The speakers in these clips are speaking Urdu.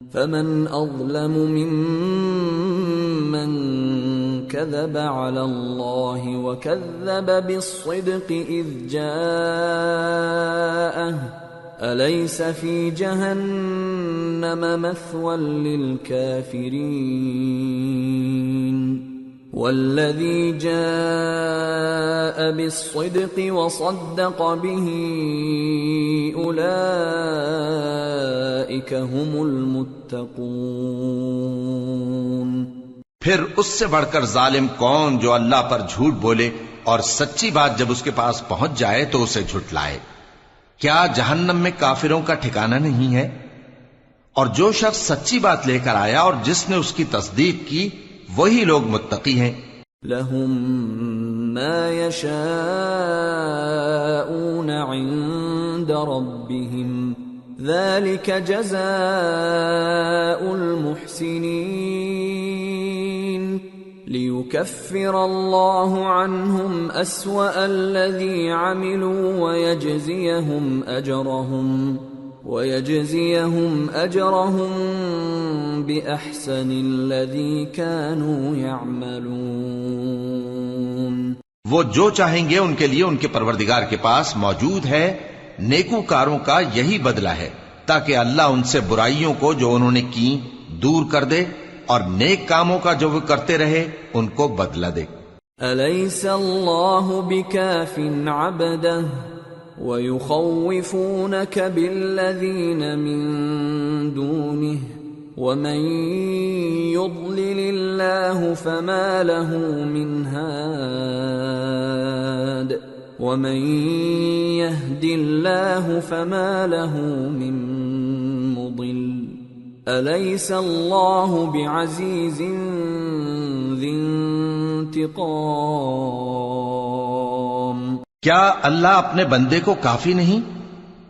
فمن أظلم ممن كذب على الله وكذب بالصدق إذ جاءه أليس في جهنم مثوى للكافرين والذي جاء بالصدق وصدق به أولئك هم المتقون۔ پھر اس سے بڑھ کر ظالم کون جو اللہ پر جھوٹ بولے اور سچی بات جب اس کے پاس پہنچ جائے تو اسے جھٹلائے۔ کیا جہنم میں کافروں کا ٹھکانہ نہیں ہے؟ اور جو شخص سچی بات لے کر آیا اور جس نے اس کی تصدیق کی وہی لوگ متقی ہیں۔ لهم ما يشاءون عند ربهم ذلك جزاء المحسنين ليكفر الله عنهم أسوأ الذي عملوا ويجزيهم أجرهم بأحسن الذي كانوا يعملون۔ وہ جو چاہیں گے ان کے لیے ان کے پروردگار کے پاس موجود ہے، نیکوکاروں کا یہی بدلہ ہے، تاکہ اللہ ان سے برائیوں کو جو انہوں نے کی دور کر دے اور نیک کاموں کا جو وہ کرتے رہے ان کو بدلہ دے۔ أَلَيْسَ اللَّهُ بِكَافٍ عَبْدَهُ وَيُخَوِّفُونَكَ بِالَّذِينَ مِن دُونِهِ وَمَن يُضْلِلِ اللَّهُ فَمَا لَهُ مِنْ هَادٍ وَمَن يَهْدِ اللَّهُ فَمَا لَهُ مِن مُضِلٍّ أَلَيْسَ اللَّهُ بِعَزِيزٍ ذِي انتقام۔ کیا اللہ اپنے بندے کو کافی نہیں؟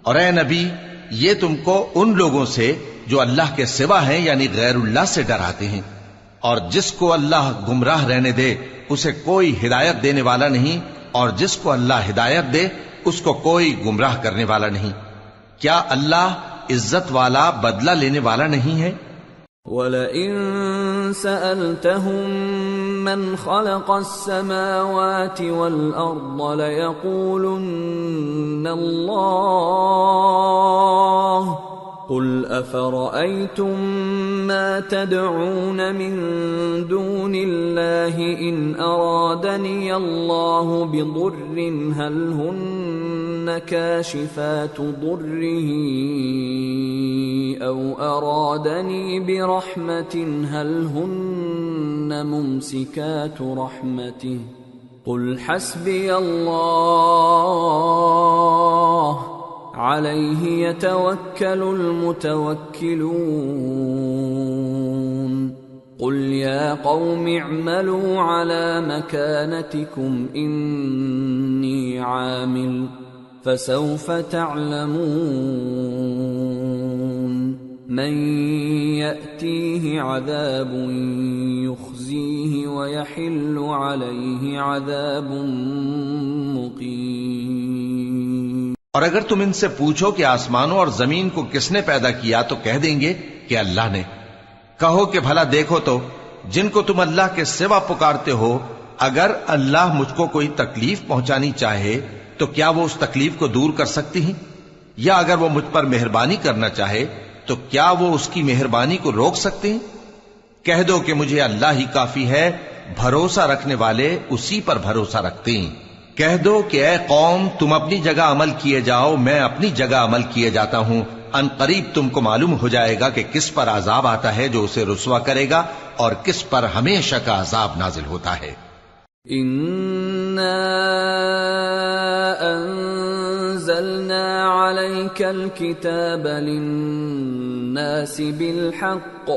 اور اے نبی یہ تم کو ان لوگوں سے جو اللہ کے سوا ہیں یعنی غیر اللہ سے ڈراتے ہیں، اور جس کو اللہ گمراہ رہنے دے اسے کوئی ہدایت دینے والا نہیں، اور جس کو اللہ ہدایت دے اس کو کوئی گمراہ کرنے والا نہیں۔ کیا اللہ عزت والا بدلہ لینے والا نہیں ہے؟ وَلَئِن سَأَلْتَهُم مَّنْ خَلَقَ السَّمَاوَاتِ وَالْأَرْضَ لَيَقُولُنَّ اللَّهُ قُلْ أَفَرَأَيْتُم مَّا تَدْعُونَ مِن دُونِ اللَّهِ إِنْ أَرَادَنِيَ اللَّهُ بِضُرٍّ هَلْ هُنَّ كَاشِفَاتُ ضُرِّهِ أَوْ أَرَادَنِي بِرَحْمَةٍ هَلْ هُنَّ مُمْسِكَاتُ رَحْمَتِهِ قُلْ حَسْبِيَ اللَّهُ عَلَيْهِ يَتَوَكَّلُ الْمُتَوَكِّلُونَ قُلْ يَا قَوْمِ اعْمَلُوا عَلَى مَكَانَتِكُمْ إِنِّي عَامِلٌ فَسَوْفَ تَعْلَمُونَ مَن يَأْتِيهِ عَذَابٌ يُخْزِيهِ وَيَحِلُّ عَلَيْهِ عَذَابٌ مُقِيمٌ۔ اور اگر تم ان سے پوچھو کہ آسمانوں اور زمین کو کس نے پیدا کیا تو کہہ دیں گے کہ اللہ نے۔ کہو کہ بھلا دیکھو تو جن کو تم اللہ کے سوا پکارتے ہو، اگر اللہ مجھ کو کوئی تکلیف پہنچانی چاہے تو کیا وہ اس تکلیف کو دور کر سکتی ہیں؟ یا اگر وہ مجھ پر مہربانی کرنا چاہے تو کیا وہ اس کی مہربانی کو روک سکتے ہیں؟ کہہ دو کہ مجھے اللہ ہی کافی ہے، بھروسہ رکھنے والے اسی پر بھروسہ رکھتے ہیں۔ کہہ دو کہ اے قوم تم اپنی جگہ عمل کیے جاؤ، میں اپنی جگہ عمل کیے جاتا ہوں، ان قریب تم کو معلوم ہو جائے گا کہ کس پر عذاب آتا ہے جو اسے رسوا کرے گا اور کس پر ہمیشہ کا عذاب نازل ہوتا ہے۔ اِنَّا أَنزَلْنَا عَلَيْكَ الْكِتَابَ لِلنَّاسِ بِالْحَقِّ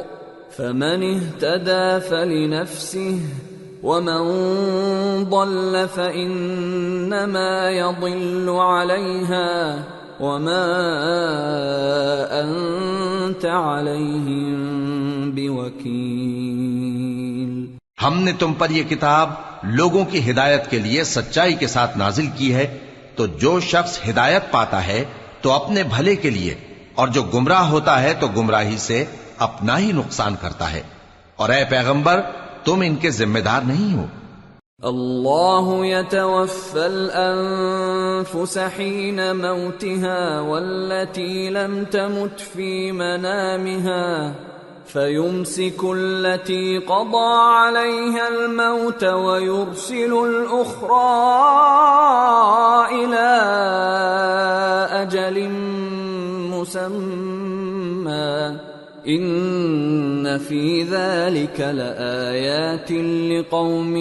فَمَنِ اهْتَدَى فَلِنَفْسِهِ وَمَن ضَلَّ فَإِنَّمَا يَضِلُّ عَلَيْهَا وَمَا أَنتَ عَلَيْهِم بِوَكِيلٍ۔ ہم نے تم پر یہ کتاب لوگوں کی ہدایت کے لیے سچائی کے ساتھ نازل کی ہے، تو جو شخص ہدایت پاتا ہے تو اپنے بھلے کے لیے، اور جو گمراہ ہوتا ہے تو گمراہی سے اپنا ہی نقصان کرتا ہے، اور اے پیغمبر تم ان کے ذمہ دار نہیں ہو۔ اللہ يتوفى الأنفس حين موتها والتي لم تمت في منامها فيمسك التي قضى عليها الموت ويرسل الأخرى إلى أجل مسمى ان فی ذلک لآیات لقوم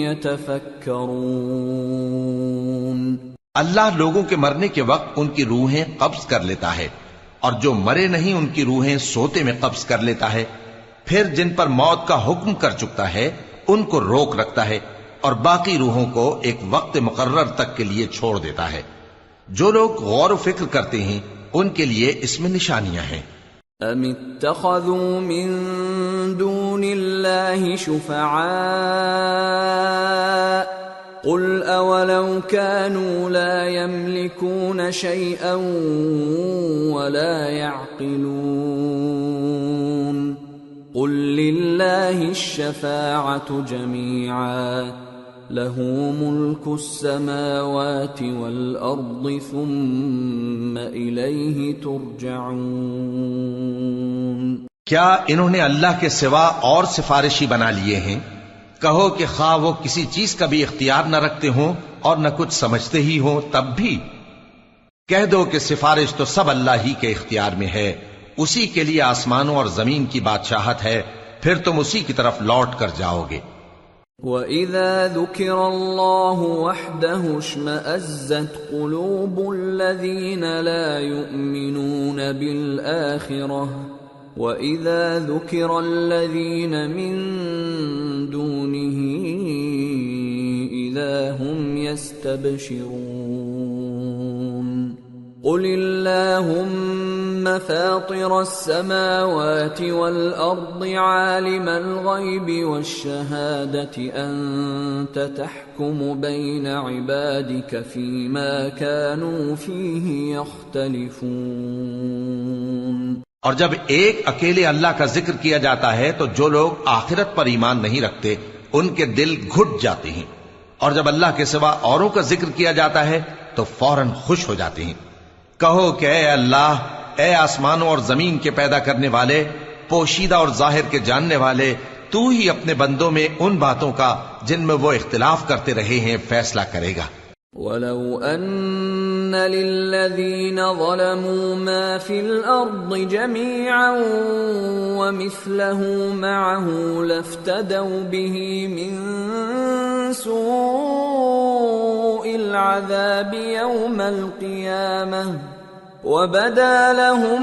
یتفکرون۔ اللہ لوگوں کے مرنے کے وقت ان کی روحیں قبض کر لیتا ہے، اور جو مرے نہیں ان کی روحیں سوتے میں قبض کر لیتا ہے، پھر جن پر موت کا حکم کر چکتا ہے ان کو روک رکھتا ہے، اور باقی روحوں کو ایک وقت مقرر تک کے لیے چھوڑ دیتا ہے۔ جو لوگ غور و فکر کرتے ہیں ان کے لیے اس میں نشانیاں ہیں۔ ام اتخذوا من دون اللہ شفعاء قل اولو كانوا لا يملكون شيئا ولا يعقلون قل لله الشفاعة جميعا له ملك السماوات والأرض ثم إليه ترجعون۔ کیا انہوں نے اللہ کے سوا اور سفارشی بنا لیے ہیں؟ کہو کہ خواہ وہ کسی چیز کا بھی اختیار نہ رکھتے ہوں اور نہ کچھ سمجھتے ہی ہوں تب بھی کہہ دو کہ سفارش تو سب اللہ ہی کے اختیار میں ہے، اسی کے لیے آسمانوں اور زمین کی بادشاہت ہے، پھر تم اسی کی طرف لوٹ کر جاؤ گے۔ وَإِذَا ذُكِرَ اللَّهُ وَحْدَهُ اشْمَأَزَّتْ قُلُوبُ الَّذِينَ لَا يُؤْمِنُونَ بِالْآخِرَةِ وَإِذَا ذُكِرَ الَّذِينَ مِن دُونِهِ إِذَا هُمْ يَسْتَبْشِرُونَ قُلِ اللَّهُمَّ فَاطِرَ السَّمَاوَاتِ وَالْأَرْضِ عَالِمَ الْغَيْبِ وَالشَّهَادَةِ أَنْتَ تَحْكُمُ بَيْنَ عِبَادِكَ فِيمَا كَانُوا فِيهِ يَخْتَلِفُونَ۔ اور جب ایک اکیلے اللہ کا ذکر کیا جاتا ہے تو جو لوگ آخرت پر ایمان نہیں رکھتے ان کے دل گھٹ جاتے ہیں، اور جب اللہ کے سوا اوروں کا ذکر کیا جاتا ہے تو فوراً خوش ہو جاتے ہیں۔ کہو کہ اے اللہ، اے آسمانوں اور زمین کے پیدا کرنے والے، پوشیدہ اور ظاہر کے جاننے والے، تو ہی اپنے بندوں میں ان باتوں کا جن میں وہ اختلاف کرتے رہے ہیں فیصلہ کرے گا۔ وَلَوْ أَنَّ لِلَّذِينَ ظَلَمُوا مَا فِي الْأَرْضِ جَمِيعًا وَمِثْلَهُ مَعَهُ لَافْتَدَوْا بِهِ مِنْ سُوءِ الْعَذَابِ يَوْمَ الْقِيَامَةِ وَبَدَا لَهُم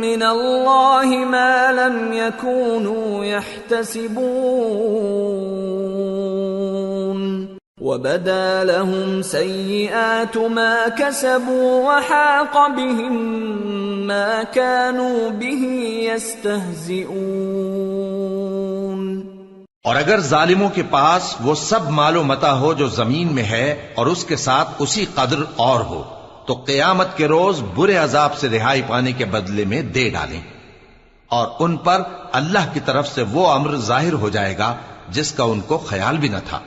مِّنَ اللَّهِ مَا لَمْ يَكُونُوا يَحْتَسِبُونَ وَبَدَا لَهُمْ سَيِّئَاتُ مَا كَسَبُوا وَحَاقَ بِهِمْ مَا كَانُوا بِهِ يَسْتَهْزِئُونَ۔ اور اگر ظالموں کے پاس وہ سب مال و متاع ہو جو زمین میں ہے اور اس کے ساتھ اسی قدر اور ہو تو قیامت کے روز برے عذاب سے رہائی پانے کے بدلے میں دے ڈالیں، اور ان پر اللہ کی طرف سے وہ امر ظاہر ہو جائے گا جس کا ان کو خیال بھی نہ تھا،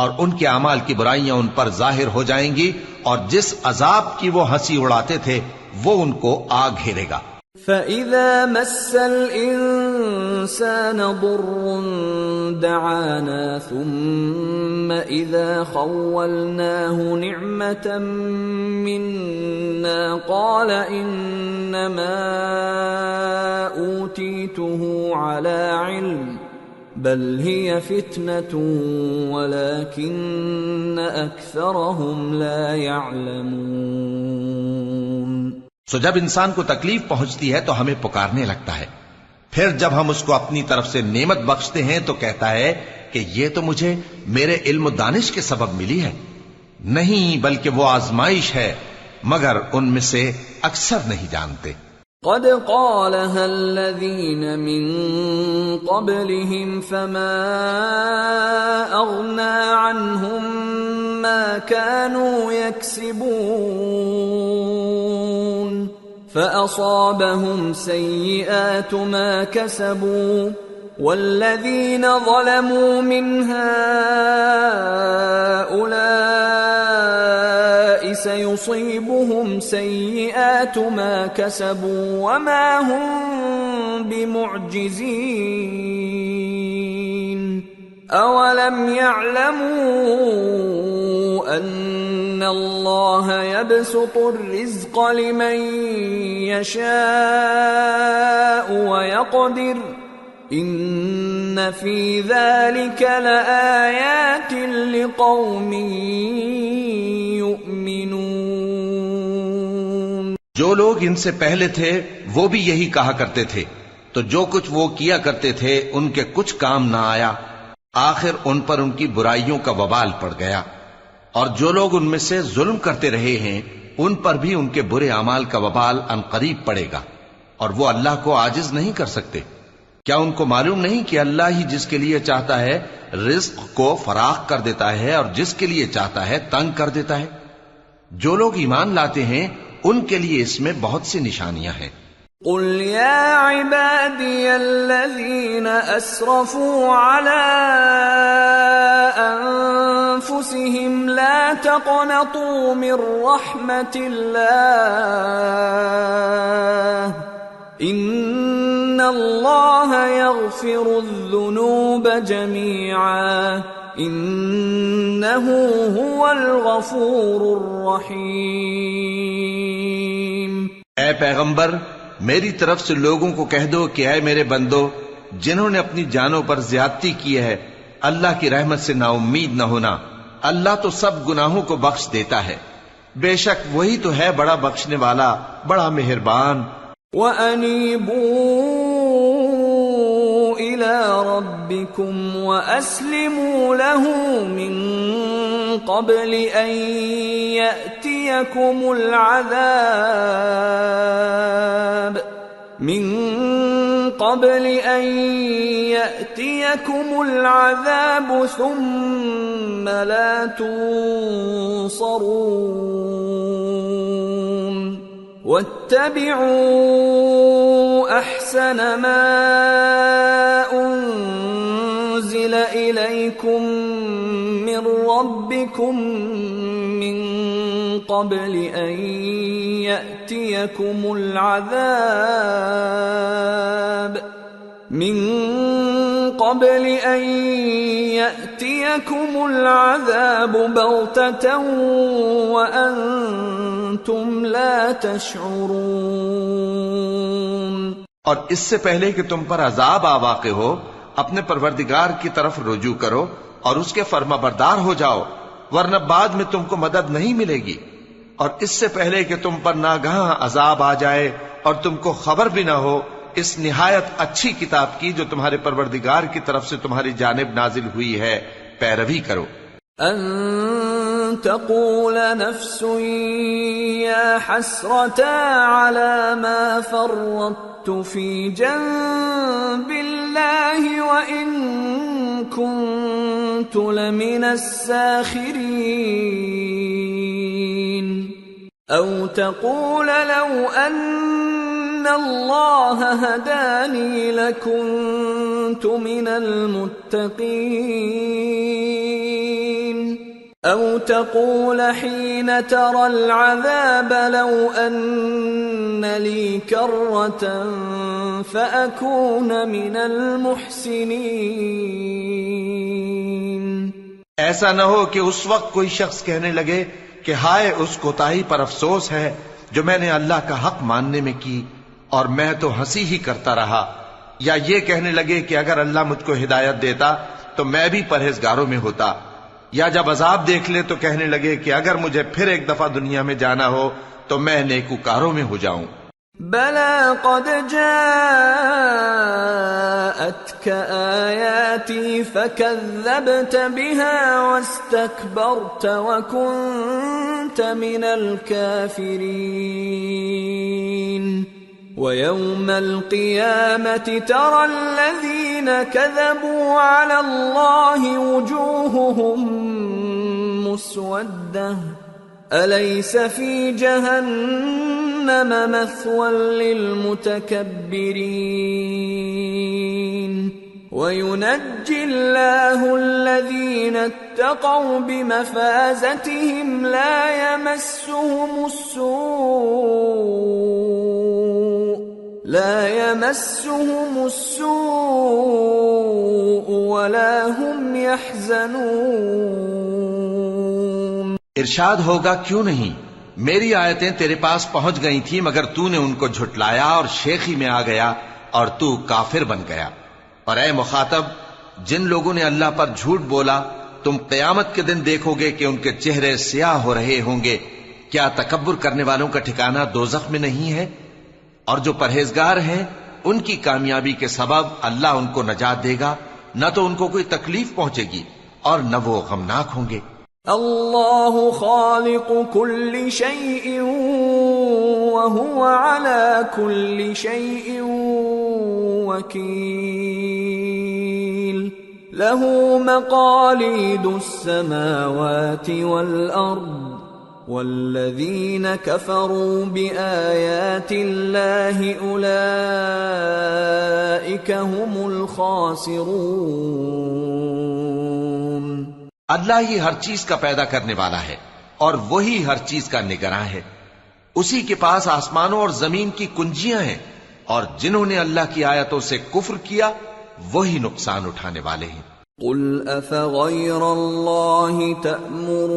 اور ان کے اعمال کی برائیاں ان پر ظاہر ہو جائیں گی، اور جس عذاب کی وہ ہنسی اڑاتے تھے وہ ان کو آ گھیرے گا۔ فَإِذَا مَسَّ الْإِنسَانَ ضُرٌّ دَعَانَا ثُمَّ إِذَا خَوَّلْنَاهُ نِعْمَةً مِنَّا قَالَ إِنَّمَا أُوتِيتُهُ عَلَى عِلْمٍ بل هي فتنة ولكن أكثرهم لا يعلمون۔ سو جب انسان کو تکلیف پہنچتی ہے تو ہمیں پکارنے لگتا ہے، پھر جب ہم اس کو اپنی طرف سے نعمت بخشتے ہیں تو کہتا ہے کہ یہ تو مجھے میرے علم و دانش کے سبب ملی ہے، نہیں بلکہ وہ آزمائش ہے، مگر ان میں سے اکثر نہیں جانتے۔ قد قالها الذين من قبلهم فما أغنى عنهم ما كانوا يكسبون فأصابهم سيئات ما كسبوا والذين ظلموا من هؤلاء سيصيبهم سيئات ما كسبوا وما هم بمعجزين أولم يعلموا أن الله يبسط الرزق لمن يشاء ويقدر إن في ذلك لآيات لقوم يؤمنون۔ جو لوگ ان سے پہلے تھے وہ بھی یہی کہا کرتے تھے، تو جو کچھ وہ کیا کرتے تھے ان کے کچھ کام نہ آیا، آخر ان پر ان کی برائیوں کا وبال پڑ گیا۔ اور جو لوگ ان میں سے ظلم کرتے رہے ہیں ان پر بھی ان کے برے اعمال کا وبال عنقریب پڑے گا، اور وہ اللہ کو عاجز نہیں کر سکتے۔ کیا ان کو معلوم نہیں کہ اللہ ہی جس کے لیے چاہتا ہے رزق کو فراخ کر دیتا ہے اور جس کے لیے چاہتا ہے تنگ کر دیتا ہے؟ جو لوگ ایمان لاتے ہیں ان کے لیے اس میں بہت سی نشانیاں ہیں۔ قل يا عبادي الذين أسرفوا على أنفسهم لا تقنطوا من رحمة الله إن الله يغفر الذنوب جميعا إنه هو الغفور الرحيم۔ اے پیغمبر، میری طرف سے لوگوں کو کہہ دو کہ اے میرے بندو، جنہوں نے اپنی جانوں پر زیادتی کی ہے، اللہ کی رحمت سے نا امید نہ ہونا۔ اللہ تو سب گناہوں کو بخش دیتا ہے، بے شک وہی تو ہے بڑا بخشنے والا، بڑا مہربان۔ وَأَنِيبُوا إِلَى رَبِّكُمْ وَأَسْلِمُوا لَهُ مِن قَبْلِ أَن يَأْتِيَكُمُ الْعَذَابُ ثُمَّ لَا تُنصَرُونَ وَاتَّبِعُوا أَحْسَنَ مَا أُنزِلَ إِلَيْكُم مِّن رَّبِّكُم مِّن قَبْلِ أَن يَأْتِيَكُمُ الْعَذَابُ بَغْتَةً وَأَنتُمْ لَا تَشْعُرُونَ۔ اور اس سے پہلے کہ تم پر عذاب آ واقع ہو، اپنے پروردگار کی طرف رجوع کرو اور اس کے فرما بردار ہو جاؤ، ورنہ بعد میں تم کو مدد نہیں ملے گی۔ اور اس سے پہلے کہ تم پر ناگہاں عذاب آ جائے اور تم کو خبر بھی نہ ہو، اس نہایت اچھی کتاب کی جو تمہارے پروردگار کی طرف سے تمہاری جانب نازل ہوئی ہے پیروی کرو۔ ان تقول نفس یا حسرتا علی ما فرطت فی جنب اللہ وان كنت لمن الساخرین او تقول لو ان اللہ ہدانی لکنت من المتقین او تقول حین ترى العذاب لو ان لی کرة فأکون من المحسنین۔ ایسا نہ ہو کہ اس وقت کوئی شخص کہنے لگے کہ ہائے اس کوتاہی پر افسوس ہے جو میں نے اللہ کا حق ماننے میں کی اور میں تو ہنسی ہی کرتا رہا، یا یہ کہنے لگے کہ اگر اللہ مجھ کو ہدایت دیتا تو میں بھی پرہیزگاروں میں ہوتا، یا جب عذاب دیکھ لے تو کہنے لگے کہ اگر مجھے پھر ایک دفعہ دنیا میں جانا ہو تو میں نیکوکاروں میں ہو جاؤں۔ بلى قد جاءتك آياتي فكذبت بها واستكبرت وكنت من الكافرين ويوم القيامة ترى الذين كذبوا على الله وجوههم مسودة أليس في جهنم مثوى للمتكبرين وينجي الله الذين اتقوا بمفازتهم لا يمسهم السوء ولا هم يحزنون۔ ارشاد ہوگا کیوں نہیں، میری آیتیں تیرے پاس پہنچ گئی تھی مگر تو نے ان کو جھٹلایا اور شیخی میں آ گیا اور تو کافر بن گیا۔ اور اے مخاطب، جن لوگوں نے اللہ پر جھوٹ بولا تم قیامت کے دن دیکھو گے کہ ان کے چہرے سیاہ ہو رہے ہوں گے۔ کیا تکبر کرنے والوں کا ٹھکانہ دوزخ میں نہیں ہے؟ اور جو پرہیزگار ہیں ان کی کامیابی کے سبب اللہ ان کو نجات دے گا، نہ تو ان کو کوئی تکلیف پہنچے گی اور نہ وہ غمناک ہوں گے۔ اللہ خالق كل شيء وهو على كل شيء وكيل له مقاليد السماوات والأرض والذين كفروا بآيات الله أولئك هم الخاسرون۔ اللہ ہی ہر چیز کا پیدا کرنے والا ہے اور وہی ہر چیز کا نگراں ہے۔ اسی کے پاس آسمانوں اور زمین کی کنجیاں ہیں، اور جنہوں نے اللہ کی آیتوں سے کفر کیا وہی نقصان اٹھانے والے ہیں۔ قل افغیر اللہ تأمرونی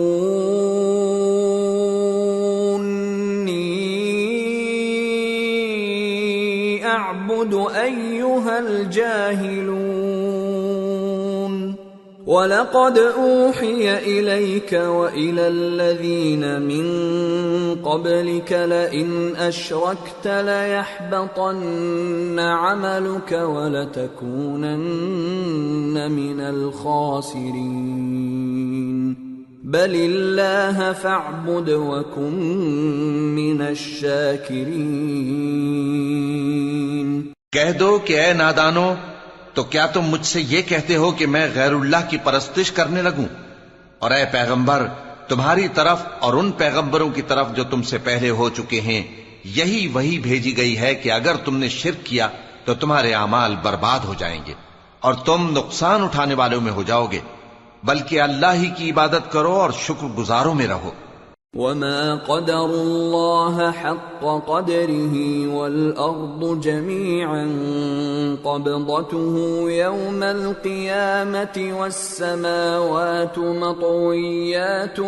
اعبد ایہا الجاہلون وَلَقَدْ أُوحِيَ إِلَيْكَ وَإِلَى الَّذِينَ مِن قَبْلِكَ لَئِنْ أَشْرَكْتَ لَيَحْبَطَنَّ عَمَلُكَ وَلَتَكُونَنَّ مِنَ الْخَاسِرِينَ بَلِ اللَّهَ فَاعْبُدْ وَكُن مِّنَ الشَّاكِرِينَ۔ کہہ دو کہ اے نادانو، تو کیا تم مجھ سے یہ کہتے ہو کہ میں غیر اللہ کی پرستش کرنے لگوں؟ اور اے پیغمبر، تمہاری طرف اور ان پیغمبروں کی طرف جو تم سے پہلے ہو چکے ہیں یہی وہی بھیجی گئی ہے کہ اگر تم نے شرک کیا تو تمہارے اعمال برباد ہو جائیں گے اور تم نقصان اٹھانے والوں میں ہو جاؤ گے، بلکہ اللہ ہی کی عبادت کرو اور شکر گزاروں میں رہو۔ وما قدر الله حق قدره والأرض جميعا قبضته يوم القيامة والسماوات مطويات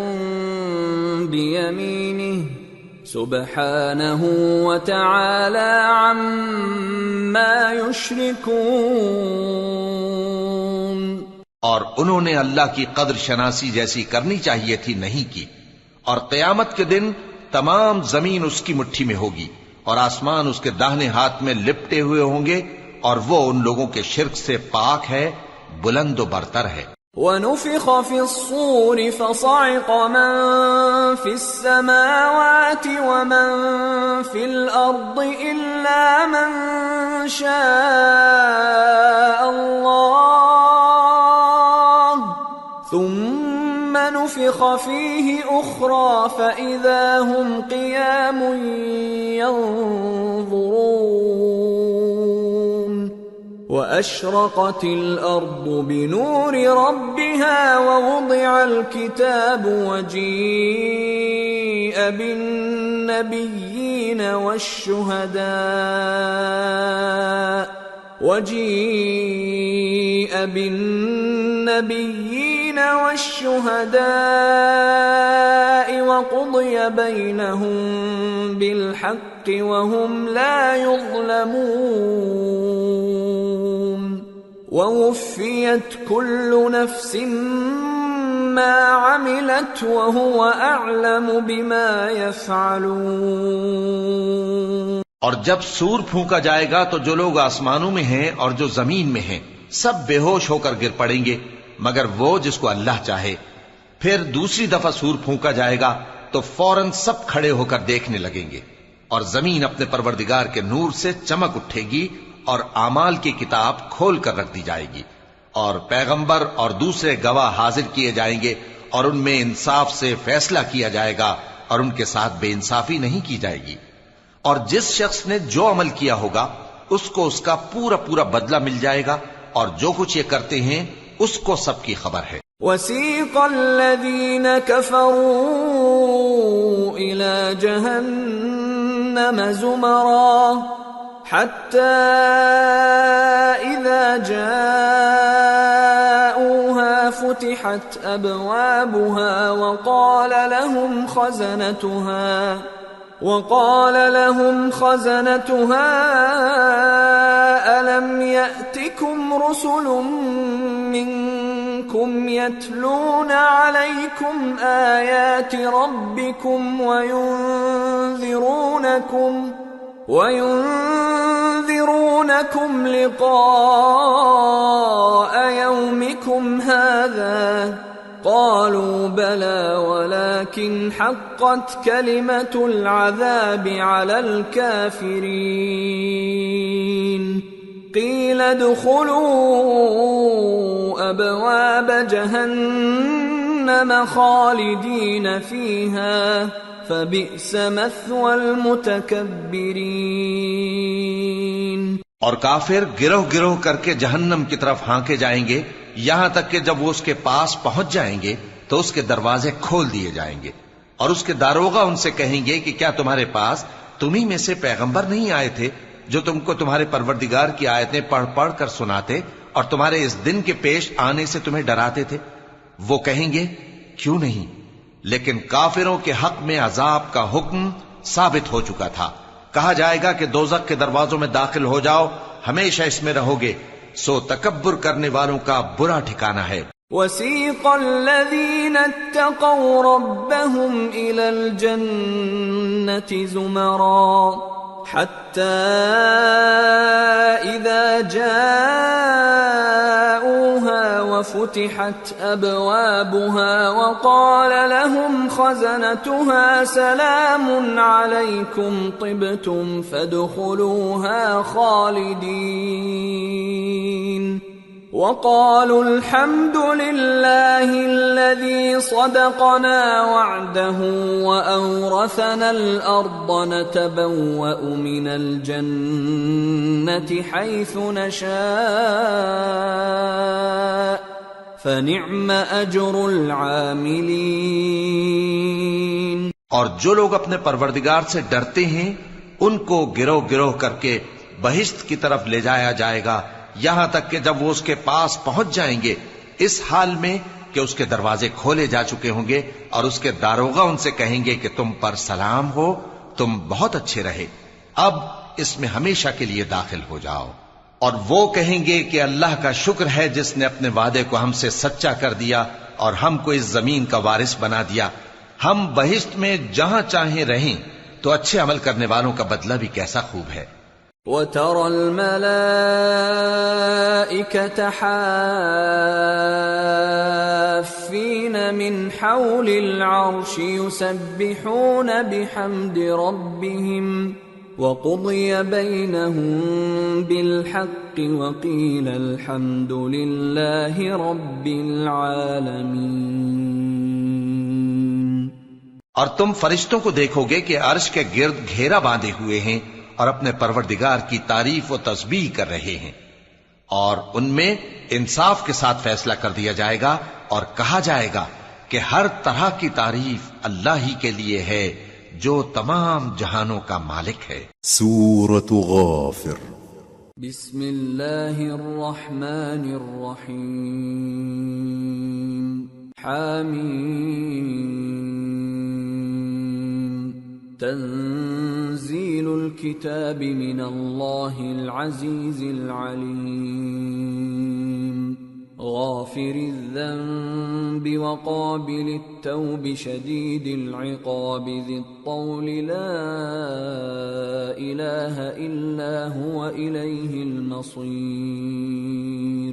بيمينه سبحانه وتعالى عما يشركون۔ اور انہوں نے اللہ کی قدر شناسی جیسی کرنی چاہیے تھی نہیں کی، اور قیامت کے دن تمام زمین اس کی مٹھی میں ہوگی اور آسمان اس کے داہنے ہاتھ میں لپٹے ہوئے ہوں گے، اور وہ ان لوگوں کے شرک سے پاک ہے، بلند و برتر ہے۔ وَنُفِخَ فِي الصُّورِ فَصَعِقَ مَن فِي السَّمَاوَاتِ وَمَن فِي الْأَرْضِ إِلَّا مَن شَاءَ اللَّهُ ثُمَّ نُفِخَ فِيهِ أُخْرَى فَإِذَا هُمْ قِيَامٌ يَنظُرُونَ وَأَشْرَقَتِ الْأَرْضُ بِنُورِ رَبِّهَا وَوُضِعَ الْكِتَابُ وَجِيءَ بِالنَّبِيِّينَ والشهداء وقضي بينهم بالحق وهم لا يظلمون ووفيت كل نفس ما عملت وهو أعلم بما يفعلون۔ اور جب سور پھونکا جائے گا تو جو لوگ آسمانوں میں ہیں اور جو زمین میں ہیں سب بے ہوش ہو کر گر پڑیں گے مگر وہ جس کو اللہ چاہے۔ پھر دوسری دفعہ سور پھونکا جائے گا تو فوراً سب کھڑے ہو کر دیکھنے لگیں گے، اور زمین اپنے پروردگار کے نور سے چمک اٹھے گی اور اعمال کی کتاب کھول کر رکھ دی جائے گی، اور پیغمبر اور دوسرے گواہ حاضر کیے جائیں گے، اور ان میں انصاف سے فیصلہ کیا جائے گا اور ان کے ساتھ بے انصافی نہیں کی جائے گی۔ اور جس شخص نے جو عمل کیا ہوگا اس کو اس کا پورا پورا بدلہ مل جائے گا، اور جو کچھ یہ کرتے ہیں اس کو سب کی خبر ہے۔ وَسِيقَ الَّذِينَ كَفَرُوا إِلَى جَهَنَّمَ زُمَرًا حَتَّى إِذَا جَاءُوهَا فُتِحَتْ أَبْوَابُهَا وقال لهم خزنتها ألم يأتكم رسل منكم يتلون عليكم آيات ربكم وينذرونكم لقاء يومكم هذا قالوا بلى ولكن حقت كلمة العذاب على الكافرين قيل ادخلوا أبواب جهنم خالدين فيها فبئس مثوى المتكبرين۔ اور کافر گروہ گروہ کر کے جہنم کی طرف ہانکے جائیں گے، یہاں تک کہ جب وہ اس کے پاس پہنچ جائیں گے تو اس کے دروازے کھول دیے جائیں گے، اور اس کے داروغہ ان سے کہیں گے کہ کیا تمہارے پاس تمہیں میں سے پیغمبر نہیں آئے تھے جو تم کو تمہارے پروردگار کی آیتیں پڑھ پڑھ کر سناتے اور تمہارے اس دن کے پیش آنے سے تمہیں ڈراتے تھے؟ وہ کہیں گے کیوں نہیں، لیکن کافروں کے حق میں عذاب کا حکم ثابت ہو چکا تھا۔ کہا جائے گا کہ دوزخ کے دروازوں میں داخل ہو جاؤ، ہمیشہ اس میں رہو گے، سو تکبر کرنے والوں کا برا ٹھکانہ ہے۔ وَسِيقَ الَّذِينَ اتَّقَوْا رَبَّهُمْ إِلَى الْجَنَّةِ زُمَرًا حَتَّى إِذَا جَاءُوهَا وَفُتِحَتْ أَبْوَابُهَا وَقَالَ لَهُمْ خَزَنَتُهَا سَلَامٌ عَلَيْكُمْ طِبْتُمْ فَادْخُلُوهَا خَالِدِينَ وَقَالُوا الْحَمْدُ لِلَّهِ الَّذِي صَدَقَنَا وَعْدَهُ وَأَوْرَثَنَا الْأَرْضَ نَتَبَوَّأُ مِنَ الْجَنَّةِ حَيْثُ نَشَاءُ فَنِعْمَ أَجْرُ الْعَامِلِينَ۔ اور جو لوگ اپنے پروردگار سے ڈرتے ہیں ان کو گروہ گروہ کر کے بہشت کی طرف لے جایا جائے گا، یہاں تک کہ جب وہ اس کے پاس پہنچ جائیں گے اس حال میں کہ اس کے دروازے کھولے جا چکے ہوں گے، اور اس کے داروغہ ان سے کہیں گے کہ تم پر سلام ہو، تم بہت اچھے رہے، اب اس میں ہمیشہ کے لیے داخل ہو جاؤ۔ اور وہ کہیں گے کہ اللہ کا شکر ہے جس نے اپنے وعدے کو ہم سے سچا کر دیا اور ہم کو اس زمین کا وارث بنا دیا، ہم بہشت میں جہاں چاہیں رہیں، تو اچھے عمل کرنے والوں کا بدلہ بھی کیسا خوب ہے۔ وَتَرَى الْمَلَائِكَةَ حَافِّينَ مِنْ حَوْلِ الْعَرْشِ يُسَبِّحُونَ بِحَمْدِ رَبِّهِمْ وَقُضِيَ بَيْنَهُم بِالْحَقِّ وَقِيلَ الْحَمْدُ لِلَّهِ رَبِّ الْعَالَمِينَ۔ اور تم فرشتوں کو دیکھو گے کہ عرش کے گرد گھیرا باندھے ہوئے ہیں اور اپنے پروردگار کی تعریف و تسبیح کر رہے ہیں، اور ان میں انصاف کے ساتھ فیصلہ کر دیا جائے گا، اور کہا جائے گا کہ ہر طرح کی تعریف اللہ ہی کے لیے ہے جو تمام جہانوں کا مالک ہے۔ سورة غافر۔ بسم اللہ الرحمن الرحیم۔ حامیم۔ تنزیل الكتاب من اللہ العزیز العلیم۔ غافر الذنب وقابل التوب شدید العقاب ذی الطول لا الہ الا هو الیہ المصیر۔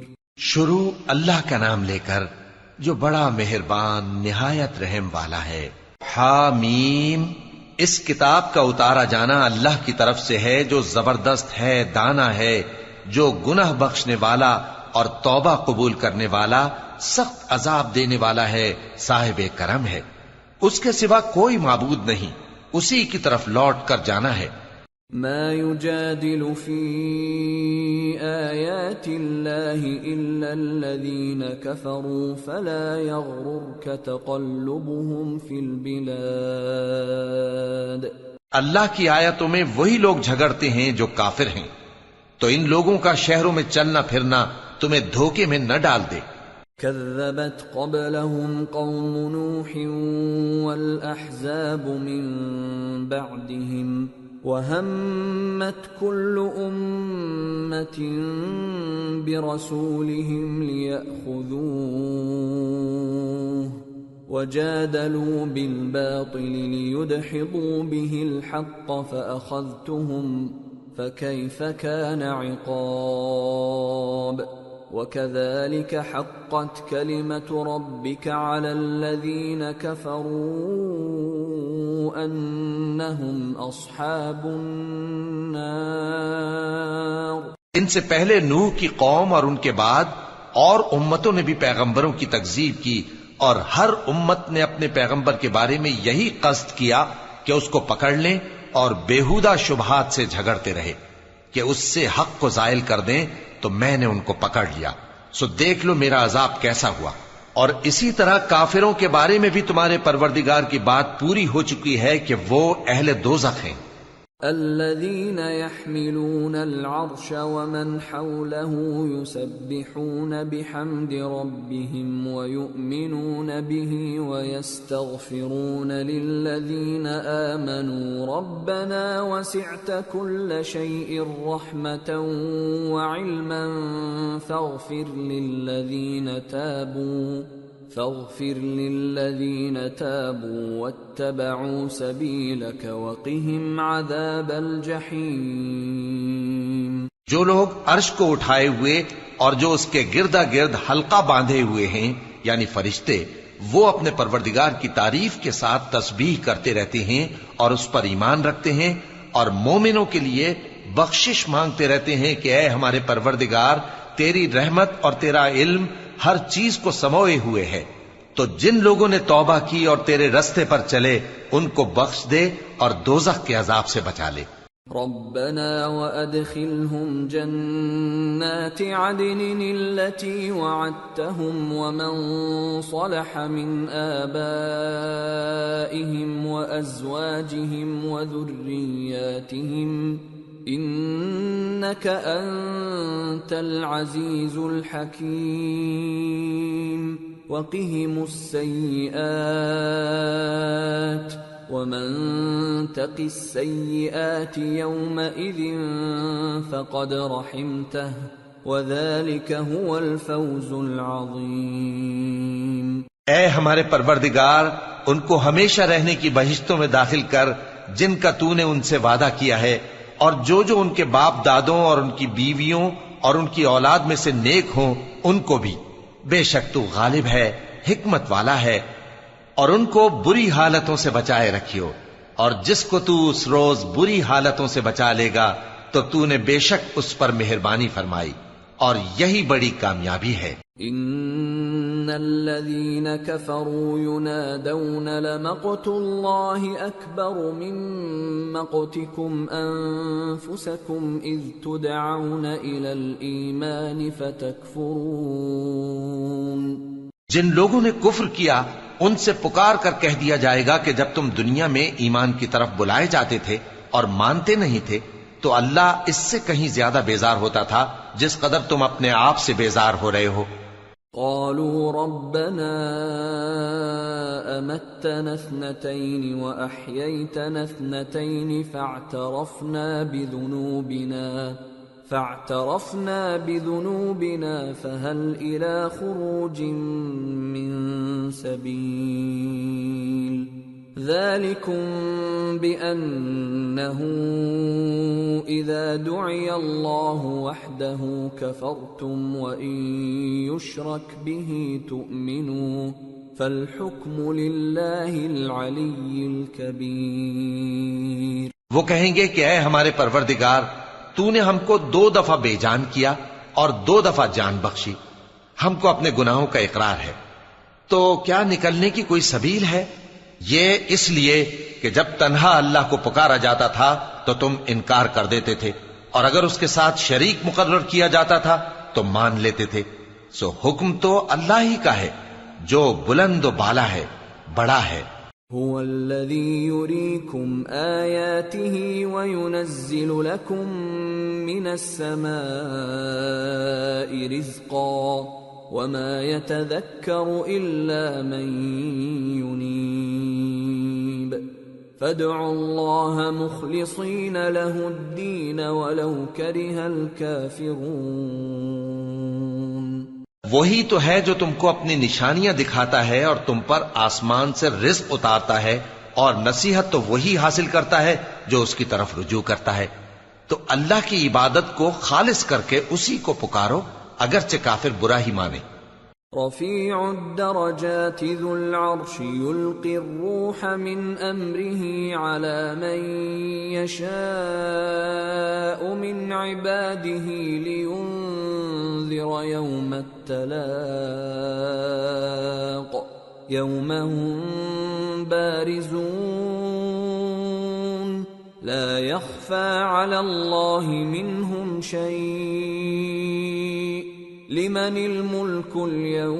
شروع اللہ کا نام لے کر جو بڑا مہربان نہایت رحم والا ہے۔ حامیم، اس کتاب کا اتارا جانا اللہ کی طرف سے ہے جو زبردست ہے، دانا ہے، جو گناہ بخشنے والا اور توبہ قبول کرنے والا، سخت عذاب دینے والا ہے، صاحب کرم ہے۔ اس کے سوا کوئی معبود نہیں، اسی کی طرف لوٹ کر جانا ہے۔ ما يجادل في آيات الله إلا الذين كفروا فلا يغررك تقلبهم في البلاد. اللہ کی آیتوں میں وہی لوگ جھگڑتے ہیں جو کافر ہیں، تو ان لوگوں کا شہروں میں چلنا پھرنا تمہیں دھوکے میں نہ ڈال دے. كذبت قبلهم قوم نوح والأحزاب من بعدهم وهمت كل أمة برسولهم ليأخذوه وجادلوا بالباطل ليدحضوا به الحق فأخذتهم فكيف كان عقاب. وكذلك حقت كلمة ربك على الذين كفروا أنهم أصحاب النار. ان سے پہلے نوح کی قوم اور ان کے بعد اور امتوں نے بھی پیغمبروں کی تکذیب کی، اور ہر امت نے اپنے پیغمبر کے بارے میں یہی قصد کیا کہ اس کو پکڑ لیں اور بیہودہ شبہات سے جھگڑتے رہے کہ اس سے حق کو زائل کر دیں، تو میں نے ان کو پکڑ لیا. سو دیکھ لو میرا عذاب کیسا ہوا. اور اسی طرح کافروں کے بارے میں بھی تمہارے پروردگار کی بات پوری ہو چکی ہے کہ وہ اہل دوزخ ہیں. الذين يحملون العرش ومن حوله يسبحون بحمد ربهم ويؤمنون به ويستغفرون للذين آمنوا ربنا وسعت كل شيء رحمة وعلما فاغفر للذين تابوا واتبعوا سبيلك وقهم عذاب الجحيم. جو لوگ عرش کو اٹھائے ہوئے اور جو اس کے گردا گرد حلقہ باندھے ہوئے ہیں یعنی فرشتے، وہ اپنے پروردگار کی تعریف کے ساتھ تسبیح کرتے رہتے ہیں اور اس پر ایمان رکھتے ہیں، اور مومنوں کے لیے بخشش مانگتے رہتے ہیں کہ اے ہمارے پروردگار، تیری رحمت اور تیرا علم ہر چیز کو سموئے ہوئے ہے، تو جن لوگوں نے توبہ کی اور تیرے رستے پر چلے ان کو بخش دے اور دوزخ کے عذاب سے بچا لے. ربنا وادخلهم جنات عدن التي وعدتهم ومن صلح من آبائهم وأزواجهم وذرياتهم إنك أنت العزيز الحكيم. وقهم السيئات ومن تق السيئات يومئذ فقد رحمته وذلك هو الفوز العظيم. اے ہمارے پروردگار، ان کو ہمیشہ رہنے کی بہشتوں میں داخل کر جن کا تو نے ان سے وعدہ کیا ہے، اور جو ان کے باپ دادوں اور ان کی بیویوں اور ان کی اولاد میں سے نیک ہوں ان کو بھی. بے شک تو غالب ہے، حکمت والا ہے. اور ان کو بری حالتوں سے بچائے رکھیو، اور جس کو تو اس روز بری حالتوں سے بچا لے گا تو تو نے بے شک اس پر مہربانی فرمائی، اور یہی بڑی کامیابی ہے. ان الذين كفروا ينادون لمقت الله اكبر من مقتكم انفسكم اذ تدعون الى الايمان فتكفرون. جن لوگوں نے کفر کیا ان سے پکار کر کہہ دیا جائے گا کہ جب تم دنیا میں ایمان کی طرف بلائے جاتے تھے اور مانتے نہیں تھے تو اللہ اس سے کہیں زیادہ بیزار ہوتا تھا جس قدر تم اپنے آپ سے بیزار ہو رہے ہو. قالوا ربنا امتنا اثنتين واحييتنا اثنتين فاعترفنا بذنوبنا فهل الى خروج من سبيل. ذلكم بأنه إذا دعي الله وحده كفرتم وإن يشرك به تؤمنوا فالحكم لله العلي الكبير. وہ کہیں گے کہ اے ہمارے پروردگار، تو نے ہم کو 2 دفعہ بے جان کیا اور 2 دفعہ جان بخشی، ہم کو اپنے گناہوں کا اقرار ہے، تو کیا نکلنے کی کوئی سبیل ہے؟ یہ اس لیے کہ جب تنہا اللہ کو پکارا جاتا تھا تو تم انکار کر دیتے تھے، اور اگر اس کے ساتھ شریک مقرر کیا جاتا تھا تو مان لیتے تھے۔ سو حکم تو اللہ ہی کا ہے جو بلند و بالا ہے، بڑا ہے۔ هو الذي يريكم آياته وينزل لكم من السماء رزقا وما يتذكر إلا من ينيب فادعوا الله مخلصين له الدين ولو كره الكافرون۔ وہی تو ہے جو تم کو اپنی نشانیاں دکھاتا ہے اور تم پر آسمان سے رزق اتارتا ہے، اور نصیحت تو وہی حاصل کرتا ہے جو اس کی طرف رجوع کرتا ہے۔ تو اللہ کی عبادت کو خالص کر کے اسی کو پکارو، اگرچہ کافر برا ہی مانے۔ رفیع الدرجات ذو العرش يلقي الروح من امره على من يشاء من عباده لينذر يوم التلاق يوم هم بارزون لا يخفى على الله منهم شيء لمن الملك اليوم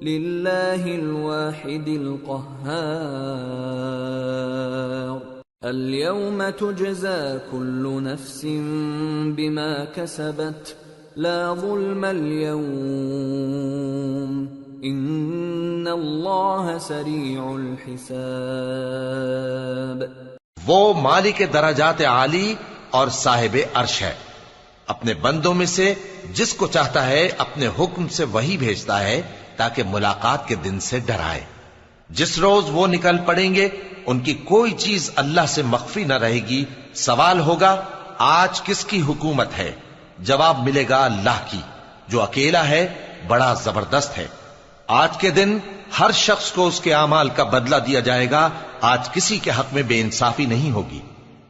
لله الواحد القهار اليوم تجزى كل نفس بما كسبت لا ظلم اليوم ان الله سريع الحساب۔ وہ مالک درجات عالی اور صاحب عرش ہے، اپنے بندوں میں سے جس کو چاہتا ہے اپنے حکم سے وہی بھیجتا ہے تاکہ ملاقات کے دن سے ڈرائے۔ جس روز وہ نکل پڑیں گے ان کی کوئی چیز اللہ سے مخفی نہ رہے گی۔ سوال ہوگا آج کس کی حکومت ہے؟ جواب ملے گا اللہ کی جو اکیلا ہے، بڑا زبردست ہے۔ آج کے دن ہر شخص کو اس کے اعمال کا بدلہ دیا جائے گا، آج کسی کے حق میں بے انصافی نہیں ہوگی۔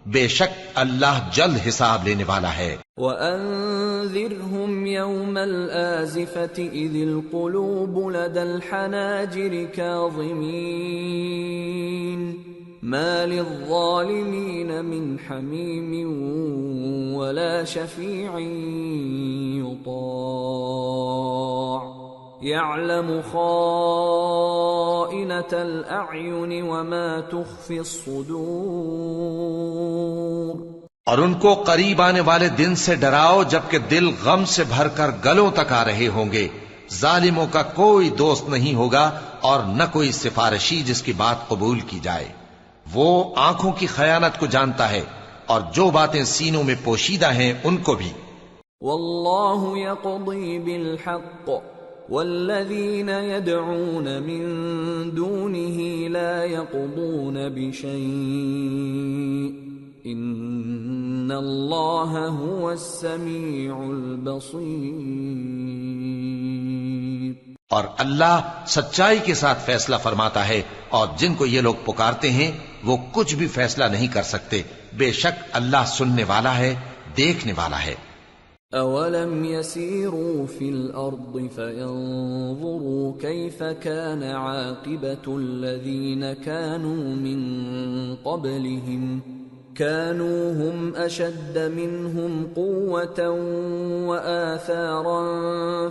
بے شک اللہ جلد حساب لینے والا ہے۔ وَأَنذِرْهُمْ يَوْمَ الْآزِفَةِ إِذِ الْقُلُوبُ لَدَى الْحَنَاجِرِ كَاظِمِينَ مَا لِلظَّالِمِينَ مِنْ حَمِيمٍ وَلَا شَفِيعٍ يُطَاعُ يَعْلَمُ خَائِنَةَ الْأَعْيُنِ وَمَا تُخْفِي الصُّدُورُ۔ اور ان کو قریب آنے والے دن سے ڈراؤ جبکہ دل غم سے بھر کر گلوں تک آ رہے ہوں گے۔ ظالموں کا کوئی دوست نہیں ہوگا اور نہ کوئی سفارشی جس کی بات قبول کی جائے۔ وہ آنکھوں کی خیانت کو جانتا ہے اور جو باتیں سینوں میں پوشیدہ ہیں ان کو بھی۔ واللہ یقضی بالحق والذین يدعون من دونه لا يقضون بشیء ان اللہ هو السمیع البصیر۔ اور اللہ سچائی کے ساتھ فیصلہ فرماتا ہے، اور جن کو یہ لوگ پکارتے ہیں وہ کچھ بھی فیصلہ نہیں کر سکتے۔ بے شک اللہ سننے والا ہے، دیکھنے والا ہے۔ اولم يسيروا في الارض فينظروا كيف كان عاقبة الذين كانوا من قبلهم كانوا هم اشد منهم قوة واثارا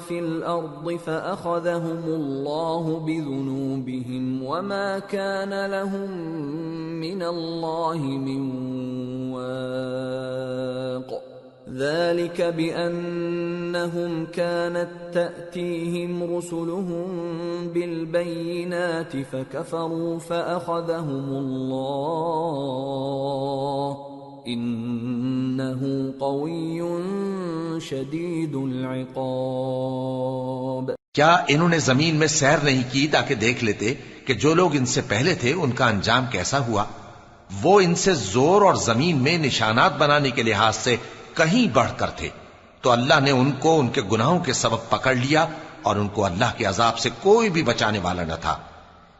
في الارض فاخذهم الله بذنوبهم وما كان لهم من الله من واق ذلك بأنهم كانت تأتيهم رسلهم بالبينات فكفروا فأخذهم الله إنه قوي شديد العقاب۔ کیا انہوں نے زمین میں سیر نہیں کی تاکہ دیکھ لیتے کہ جو لوگ ان سے پہلے تھے ان کا انجام کیسا ہوا؟ وہ ان سے زور اور زمین میں نشانات بنانے کے لحاظ سے کہیں بڑھ کر تھے، تو اللہ نے ان کو ان کے گناہوں کے سبب پکڑ لیا اور ان کو اللہ کے عذاب سے کوئی بھی بچانے والا نہ تھا۔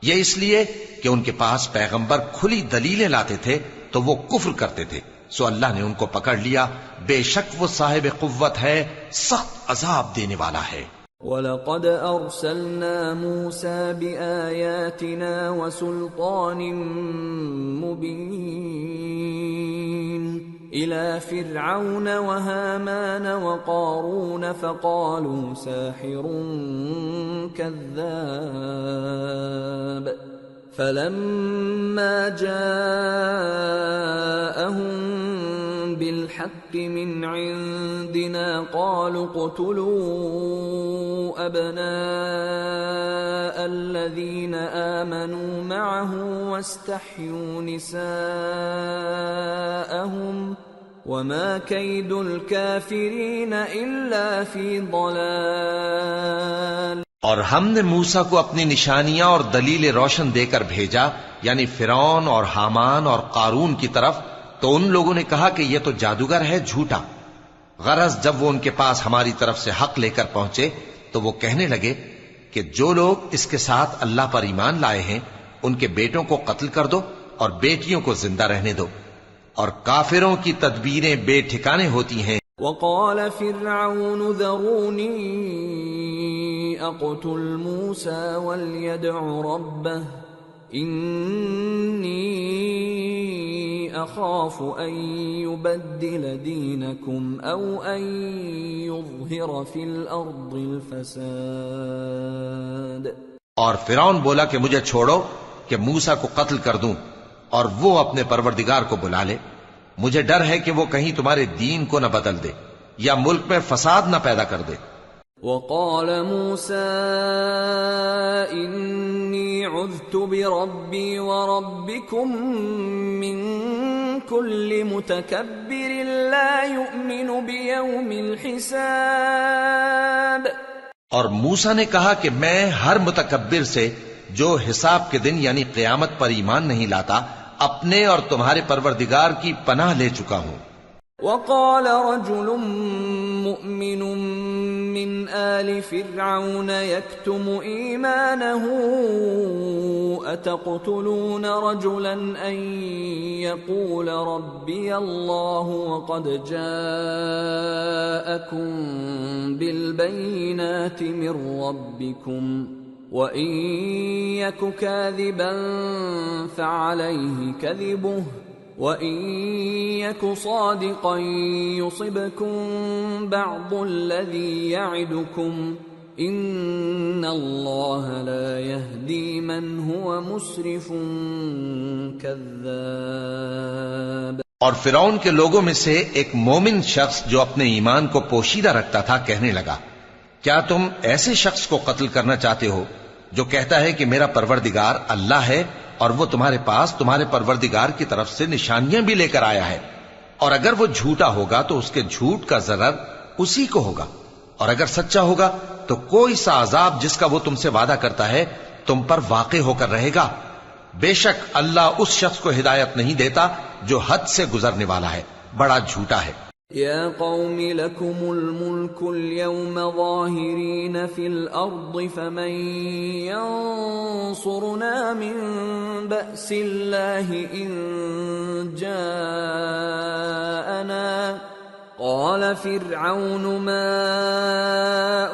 یہ اس لیے کہ ان کے پاس پیغمبر کھلی دلیلیں لاتے تھے تو وہ کفر کرتے تھے، سو اللہ نے ان کو پکڑ لیا۔ بے شک وہ صاحب قوت ہے، سخت عذاب دینے والا ہے۔ وَلَقَدْ أَرْسَلْنَا مُوسَى بِآيَاتِنَا وَسُلْطَانٍ مُبِينٍ إِلَى فِرْعَوْنَ وَهَامَانَ وَقَارُونَ فَقَالُوا سَاحِرٌ كَذَّابٌ فَلَمَّا جَاءَهُم بِالْحَقِّ مِنْ عِندِنَا قَالُوا اقْتُلُوا أَبْنَاءَ الَّذِينَ آمَنُوا مَعَهُ وَاسْتَحْيُوا نِسَاءَهُمْ وَمَا كَيْدُ الْكَافِرِينَ إِلَّا فِي ضَلَالٍ۔ اور ہم نے موسیٰ کو اپنی نشانیاں اور دلیل روشن دے کر بھیجا، یعنی فرعون اور حامان اور قارون کی طرف، تو ان لوگوں نے کہا کہ یہ تو جادوگر ہے، جھوٹا۔ غرض جب وہ ان کے پاس ہماری طرف سے حق لے کر پہنچے تو وہ کہنے لگے کہ جو لوگ اس کے ساتھ اللہ پر ایمان لائے ہیں ان کے بیٹوں کو قتل کر دو اور بیٹیوں کو زندہ رہنے دو، اور کافروں کی تدبیریں بے ٹھکانے ہوتی ہیں۔ وقال فرعون ذروني اقتل موسى وليدع ربه إني أخاف أن يبدل دينكم أو أن يظهر في الأرض الفساد۔ اور فرعون بولا کہ مجھے چھوڑو کہ موسیٰ کو قتل کر دوں اور وہ اپنے پروردگار کو بلا لے، مجھے ڈر ہے کہ وہ کہیں تمہارے دین کو نہ بدل دے یا ملک میں فساد نہ پیدا کر دے۔ وقال موسى إني عذت بربي وربكم من كل متكبر لا يؤمن بيوم الحساب۔ اور موسیٰ نے کہا کہ میں ہر متکبر سے جو حساب کے دن یعنی قیامت پر ایمان نہیں لاتا اپنے اور تمہارے پروردگار کی پناہ لے چکا ہوں۔ وقال رجل مؤمن من آل فرعون يكتم إيمانه أتقتلون رجلا أن يقول ربي الله وقد جاءكم بالبينات من ربكم وَإِن يَكُ كَاذِبًا فَعَلَيْهِ كَذِبُهُ وَإِن يَكُ صَادِقًا يُصِبْكُم بَعْضُ الَّذِي يَعِدُكُمْ إِنَّ اللَّهَ لَا يَهْدِي مَنْ هُوَ مُسْرِفٌ كَذَّابٌ۔ اور فرعون کے لوگوں میں سے ایک مومن شخص جو اپنے ایمان کو پوشیدہ رکھتا تھا کہنے لگا، کیا تم ایسے شخص کو قتل کرنا چاہتے ہو جو کہتا ہے کہ میرا پروردگار اللہ ہے اور وہ تمہارے پاس تمہارے پروردگار کی طرف سے نشانیاں بھی لے کر آیا ہے، اور اگر وہ جھوٹا ہوگا تو اس کے جھوٹ کا ضرر اسی کو ہوگا، اور اگر سچا ہوگا تو کوئی سا عذاب جس کا وہ تم سے وعدہ کرتا ہے تم پر واقع ہو کر رہے گا۔ بے شک اللہ اس شخص کو ہدایت نہیں دیتا جو حد سے گزرنے والا ہے، بڑا جھوٹا ہے۔ يا قوم لكم الملك اليوم ظاهرين في الأرض فمن ينصرنا من بأس الله إن جاءنا قال فرعون ما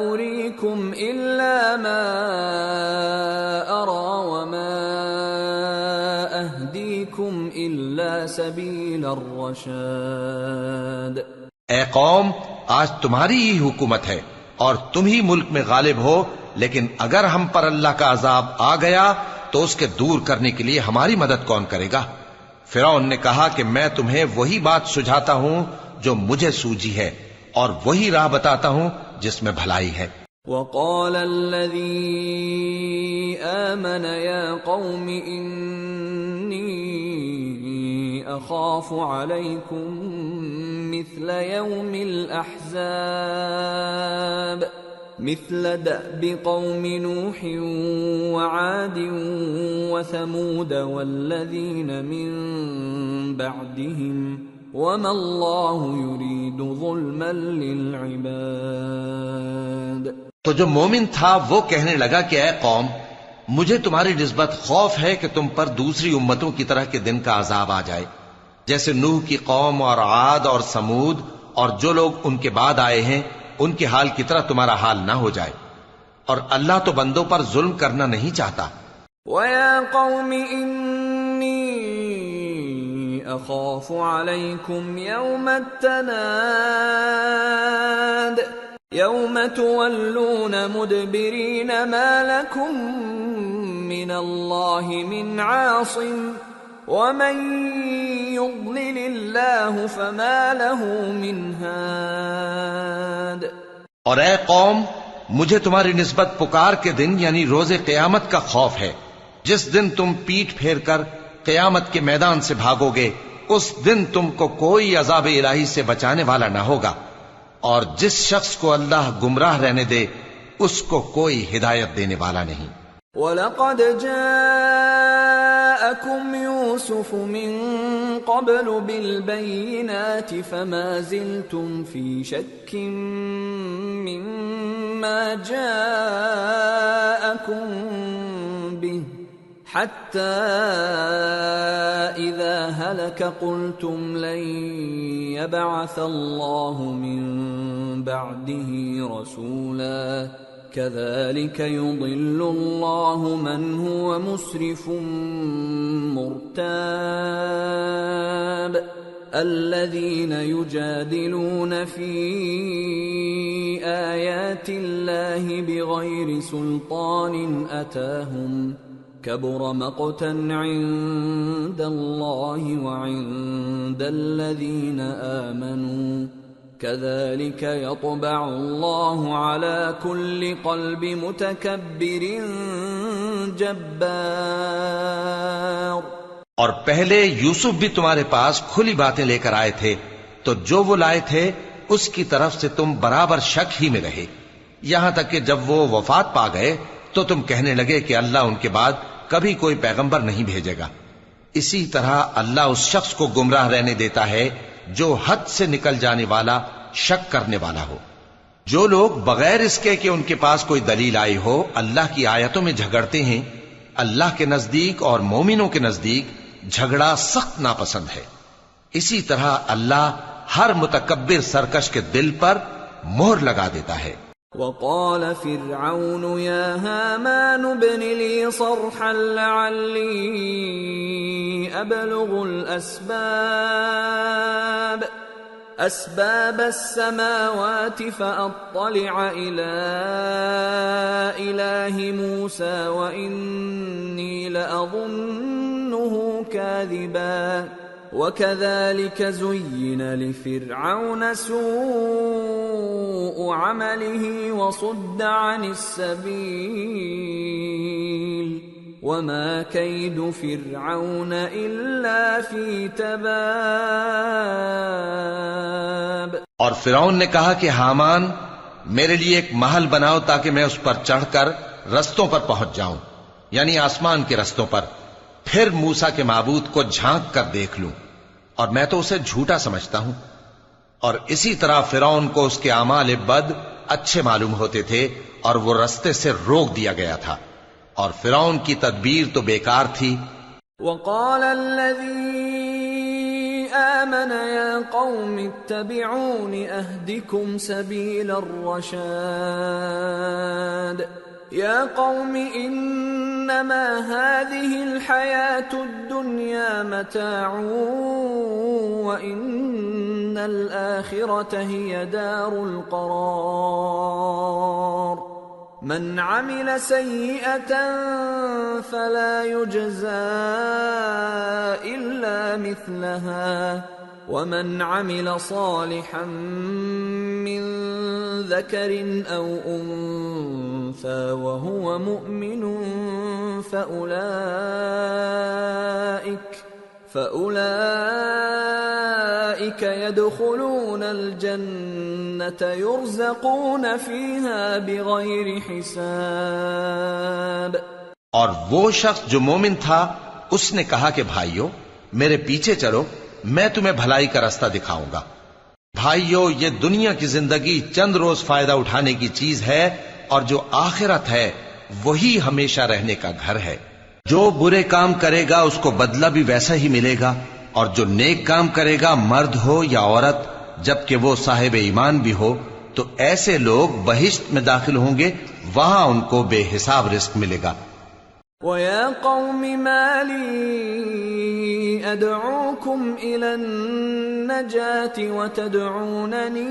أريكم إلا ما أرى وما أهديكم إلا سبيل الرشاد۔ اے قوم، آج تمہاری ہی حکومت ہے اور تم ہی ملک میں غالب ہو، لیکن اگر ہم پر اللہ کا عذاب آ گیا تو اس کے دور کرنے کے لیے ہماری مدد کون کرے گا؟ فرعون نے کہا کہ میں تمہیں وہی بات سجھاتا ہوں جو مجھے سوجھی ہے اور وہی راہ بتاتا ہوں جس میں بھلائی ہے۔ وقال الذي آمن يا قوم إني أخاف عليكم مثل يوم الأحزاب مثل دأب قوم نوح وعاد وثمود والذين من بعدهم وما الله يريد ظلما للعباد۔ تو جو مومن تھا وہ کہنے لگا کہ اے قوم، مجھے تمہاری نسبت خوف ہے کہ تم پر دوسری امتوں کی طرح کے دن کا عذاب آ جائے، جیسے نوح کی قوم اور عاد اور سمود اور جو لوگ ان کے بعد آئے ہیں ان کے حال کی طرح تمہارا حال نہ ہو جائے، اور اللہ تو بندوں پر ظلم کرنا نہیں چاہتا۔ وَيَا قَوْمِ إِنِّي أَخَافُ عَلَيْكُمْ يَوْمَ التَّنَادِ يَوْمَ تُوَلُّونَ مُدْبِرِينَ مَا لَكُمْ مِنَ اللَّهِ مِنْ عَاصِمٍ وَمَنْ يُضْلِلِ اللَّهُ فَمَا لَهُ مِنْ هَادٍ۔ اور اے قوم، مجھے تمہاری نسبت پکار کے دن یعنی روز قیامت کا خوف ہے، جس دن تم پیٹ پھیر کر قیامت کے میدان سے بھاگو گے، اس دن تم کو کوئی عذاب الہی سے بچانے والا نہ ہوگا، اور جس شخص کو اللہ گمراہ رہنے دے اس کو کوئی ہدایت دینے والا نہیں۔ وَلَقَدْ جَاءَكُمْ يُوسُفُ مِنْ قَبْلُ بِالْبَيِّنَاتِ فَمَا زِلْتُمْ فِي شَكٍّ مِّمَّا جَاءَكُمْ بِهِ حَتَّى إِذَا هَلَكَ قُلْتُمْ لَنْ يَبْعَثَ اللَّهُ مِنْ بَعْدِهِ رَسُولًا كَذَلِكَ يُضِلُّ اللَّهُ مَنْ هُوَ مُسْرِفٌ مُرْتَابٌ الَّذِينَ يُجَادِلُونَ فِي آيَاتِ اللَّهِ بِغَيْرِ سُلْطَانٍ أَتَاهُمْ كَبُرَ مَقْتًا عِندَ اللَّهِ وَعِندَ الَّذِينَ آمَنُوا كَذَلِكَ يَطْبَعُ اللَّهُ عَلَى كُلِّ قَلْبِ مُتَكَبِّرٍ جَبَّارٍ۔ اور پہلے یوسف بھی تمہارے پاس کھلی باتیں لے کر آئے تھے، تو جو وہ لائے تھے اس کی طرف سے تم برابر شک ہی میں رہے، یہاں تک کہ جب وہ وفات پا گئے تو تم کہنے لگے کہ اللہ ان کے بعد کبھی کوئی پیغمبر نہیں بھیجے گا۔ اسی طرح اللہ اس شخص کو گمراہ رہنے دیتا ہے جو حد سے نکل جانے والا، شک کرنے والا ہو۔ جو لوگ بغیر اس کے کہ ان کے پاس کوئی دلیل آئی ہو اللہ کی آیتوں میں جھگڑتے ہیں، اللہ کے نزدیک اور مومنوں کے نزدیک جھگڑا سخت ناپسند ہے۔ اسی طرح اللہ ہر متکبر سرکش کے دل پر مہر لگا دیتا ہے۔ وقال فرعون يا هامان ابن لي صرحا لعلي أبلغ أسباب السماوات فأطلع إلى إله موسى وإني لأظنه كاذبا وكذلك زين لفرعون سوء عمله وصد عن السبيل وما كيد فرعون إلا في تباب۔ اور فرعون نے کہا کہ حامان میرے لیے ایک محل بناؤ تاکہ میں اس پر چڑھ کر رستوں پر پہنچ جاؤں، یعنی آسمان کے رستوں پر، پھر موسیٰ کے معبود کو جھانک کر دیکھ لوں، اور میں تو اسے جھوٹا سمجھتا ہوں۔ اور اسی طرح فرعون کو اس کے اعمال بد اچھے معلوم ہوتے تھے اور وہ رستے سے روک دیا گیا تھا، اور فرعون کی تدبیر تو بیکار تھی۔ وقال الذي آمن يا قوم اتبعون أهدكم سبيل الرشاد يا قوم إنما هذه الحياة الدنيا متاع وإن الآخرة هي دار القرار من عمل سيئة فلا يجزى إلا مثلها ومن عمل صالحا من ذكر أو أنثى وهو مؤمن فأولئك يدخلون الجنة يرزقون فيها بغير حساب۔ اور وہ شخص جو مومن تھا اس نے کہا کہ بھائیو میرے پیچھے چلو، میں تمہیں بھلائی کا راستہ دکھاؤں گا۔ بھائیو یہ دنیا کی زندگی چند روز فائدہ اٹھانے کی چیز ہے، اور جو آخرت ہے وہی ہمیشہ رہنے کا گھر ہے۔ جو برے کام کرے گا اس کو بدلہ بھی ویسا ہی ملے گا، اور جو نیک کام کرے گا مرد ہو یا عورت جبکہ وہ صاحب ایمان بھی ہو تو ایسے لوگ بہشت میں داخل ہوں گے، وہاں ان کو بے حساب رزق ملے گا۔ وَيَا قَوْمِ مَا لِي أَدْعُوكُمْ إِلَى النَّجَاةِ وَتَدْعُونَنِي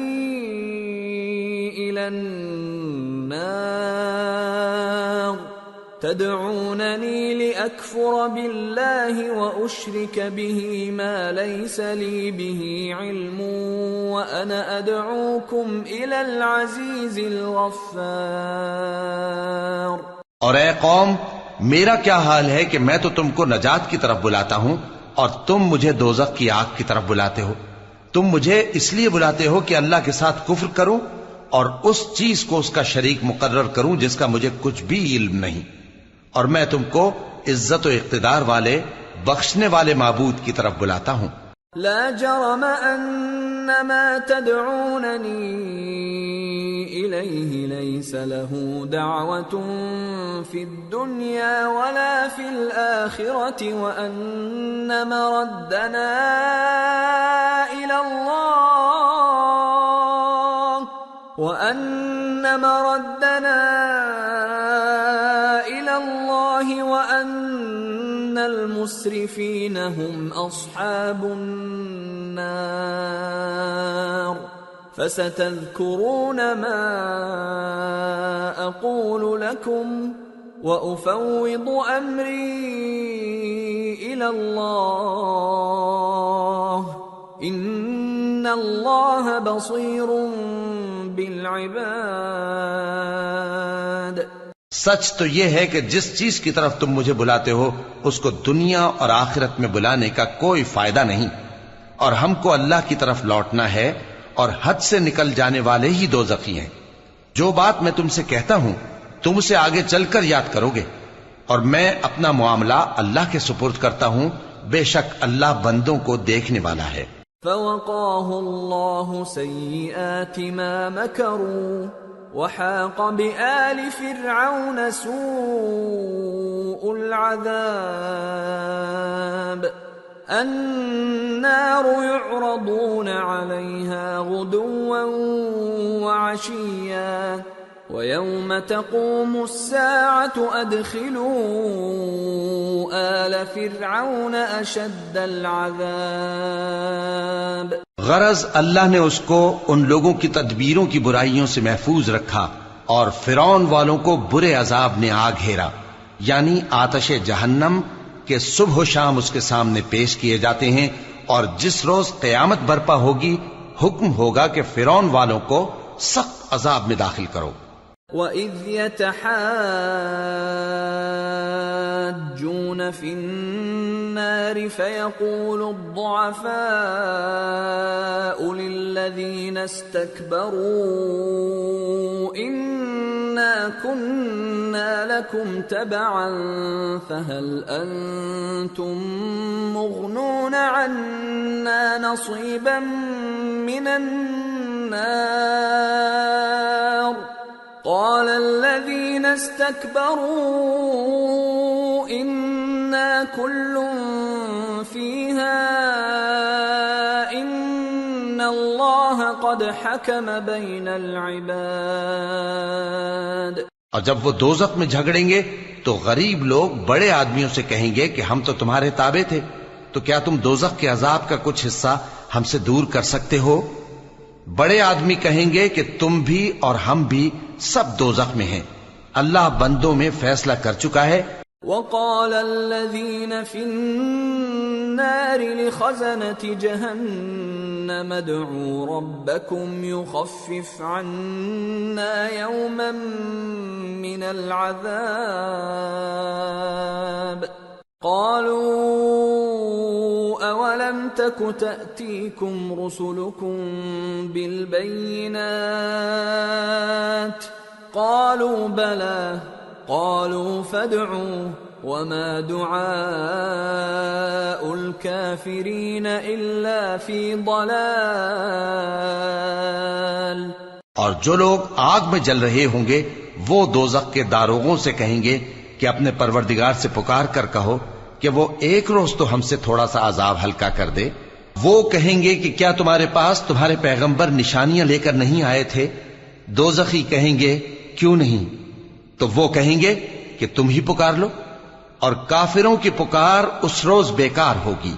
إِلَى النَّارِ تَدْعُونَنِي لِأَكْفُرَ بِاللَّهِ وَأُشْرِكَ بِهِ مَا لَيْسَ لِي بِهِ عِلْمٌ وَأَنَا أَدْعُوكُمْ إِلَى الْعَزِيزِ الْغَفَّارِ۔ اور اے قوم، میرا کیا حال ہے کہ میں تو تم کو نجات کی طرف بلاتا ہوں اور تم مجھے دوزخ کی آگ کی طرف بلاتے ہو۔ تم مجھے اس لیے بلاتے ہو کہ اللہ کے ساتھ کفر کروں اور اس چیز کو اس کا شریک مقرر کروں جس کا مجھے کچھ بھی علم نہیں، اور میں تم کو عزت و اقتدار والے بخشنے والے معبود کی طرف بلاتا ہوں۔ لا جرم ان ما تدعونني اليه ليس له دعوة في الدنيا ولا في الآخرة وان مردنا الى الله وان المسرفين هم اصحاب النار فستذكرون ما اقول لكم وافوض امري الى الله ان الله بصير بالعباد۔ سچ تو یہ ہے کہ جس چیز کی طرف تم مجھے بلاتے ہو اس کو دنیا اور آخرت میں بلانے کا کوئی فائدہ نہیں، اور ہم کو اللہ کی طرف لوٹنا ہے، اور حد سے نکل جانے والے ہی دوزخی ہیں۔ جو بات میں تم سے کہتا ہوں تم اسے آگے چل کر یاد کرو گے، اور میں اپنا معاملہ اللہ کے سپرد کرتا ہوں، بے شک اللہ بندوں کو دیکھنے والا ہے۔ فوقاه الله سيئات ما مكروا وحاق بآل فرعون سوء العذاب النار يعرضون عليها غدوا وعشيا ويوم تقوم الساعة أدخلوا آل فرعون أشد العذاب۔ غرض اللہ نے اس کو ان لوگوں کی تدبیروں کی برائیوں سے محفوظ رکھا اور فرعون والوں کو برے عذاب نے آ گھیرا، یعنی آتش جہنم کے صبح و شام اس کے سامنے پیش کیے جاتے ہیں، اور جس روز قیامت برپا ہوگی حکم ہوگا کہ فرعون والوں کو سخت عذاب میں داخل کرو۔ وَإِذْ يَتَحَاجُّونَ فِي النَّارِ فَيَقُولُ الضُّعَفَاءُ لِلَّذِينَ اسْتَكْبَرُوا إِنَّا كُنَّا لَكُمْ تَبَعًا فَهَلْ أَنْتُمْ مُغْنُونَ عَنَّا نَصِيبًا مِنَ النَّارِ قال الذين استكبروا إنا كل فيها إن الله قد حكم بين العباد۔ اور جب وہ دوزخ میں جھگڑیں گے تو غریب لوگ بڑے آدمیوں سے کہیں گے کہ ہم تو تمہارے تابع تھے، تو کیا تم دوزخ کے عذاب کا کچھ حصہ ہم سے دور کر سکتے ہو؟ بڑے آدمی کہیں گے کہ تم بھی اور ہم بھی سب دوزخ میں ہیں، اللہ بندوں میں فیصلہ کر چکا ہے۔ وقال الذين في النار لخزنة جهنم ادعوا ربكم يخفف عنا يوما من العذاب قالوا أولم تك تأتيكم رسلكم بالبينات قالوا بلى قالوا فادعوا وما دعاء الكافرين إلا في ضلال۔ اور جو لوگ آگ میں جل رہے ہوں گے وہ دوزخ کے داروغوں سے کہیں گے کہ اپنے پروردگار سے پکار کر کہو کہ وہ ایک روز تو ہم سے تھوڑا سا عذاب ہلکا کر دے۔ وہ کہیں گے کہ کیا تمہارے پاس تمہارے پیغمبر نشانیاں لے کر نہیں آئے تھے؟ دوزخی کہیں گے کیوں نہیں؟ تو وہ کہیں گے کہ تم ہی پکار لو، اور کافروں کی پکار اس روز بیکار ہوگی۔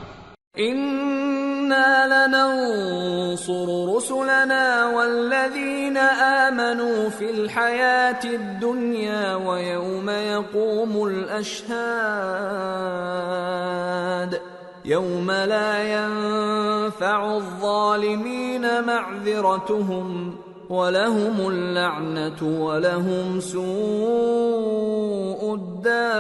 إنا لننصر رسلنا والذين آمنوا في الحياة الدنيا ويوم يقوم الأشهاد يوم لا ينفع الظالمين معذرتهم وَلَهُمُ اللَّعْنَةُ وَلَهُمْ سُوءُ الدَّارِ۔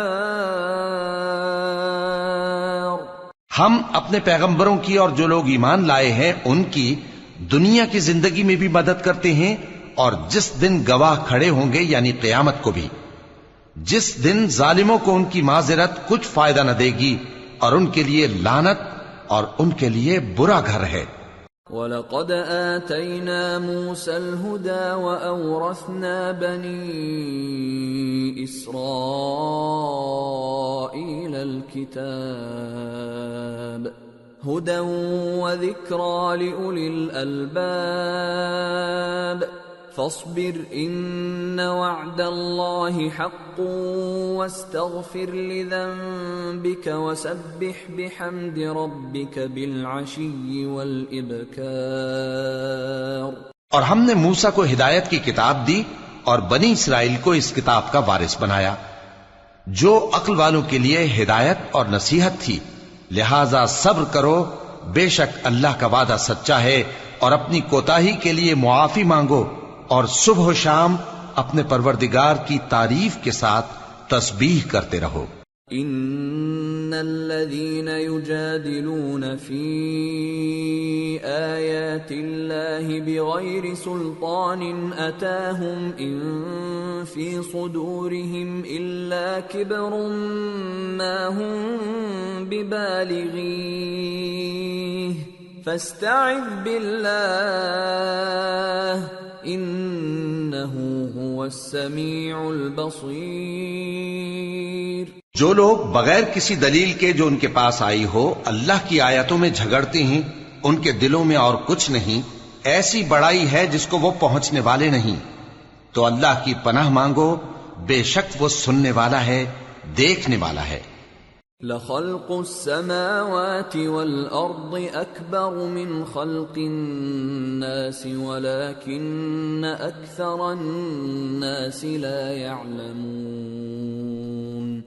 ہم اپنے پیغمبروں کی اور جو لوگ ایمان لائے ہیں ان کی دنیا کی زندگی میں بھی مدد کرتے ہیں، اور جس دن گواہ کھڑے ہوں گے یعنی قیامت کو بھی، جس دن ظالموں کو ان کی معذرت کچھ فائدہ نہ دے گی، اور ان کے لیے لعنت اور ان کے لیے برا گھر ہے۔ وَلَقَدْ آتَيْنَا مُوسَى الْهُدَى وَأَوْرَثْنَا بَنِي إِسْرَائِيلَ الْكِتَابَ هُدًى وَذِكْرَى لِأُولِي الْأَلْبَابِ فاصبر إن وعد الله حق واستغفر لذنبك وسبح بحمد ربك بالعشي والإبكار۔ اور ہم نے موسیٰ کو ہدایت کی کتاب دی اور بنی اسرائیل کو اس کتاب کا وارث بنایا، جو عقل والوں کے لیے ہدایت اور نصیحت تھی۔ لہذا صبر کرو، بے شک اللہ کا وعدہ سچا ہے، اور اپنی کوتاہی کے لیے معافی مانگو، اور صبح و شام اپنے پروردگار کی تعریف کے ساتھ تسبیح کرتے رہو۔ ان الذين يجادلون في آيات الله بغير سلطان أتاهم إن في صدورهم إلا كبر ما هم ببالغيه فاستعذ بالله إنه هو السميع البصير۔ جو لوگ بغیر کسی دلیل کے جو ان کے پاس آئی ہو اللہ کی آیتوں میں جھگڑتے ہیں، ان کے دلوں میں اور کچھ نہیں، ایسی بڑائی ہے جس کو وہ پہنچنے والے نہیں۔ تو اللہ کی پناہ مانگو، بے شک وہ سننے والا ہے، دیکھنے والا ہے۔ لَخَلْقُ السَّمَاوَاتِ وَالْأَرْضِ أَكْبَرُ مِنْ خَلْقِ النَّاسِ وَلَكِنَّ أَكْثَرَ النَّاسِ لَا يَعْلَمُونَ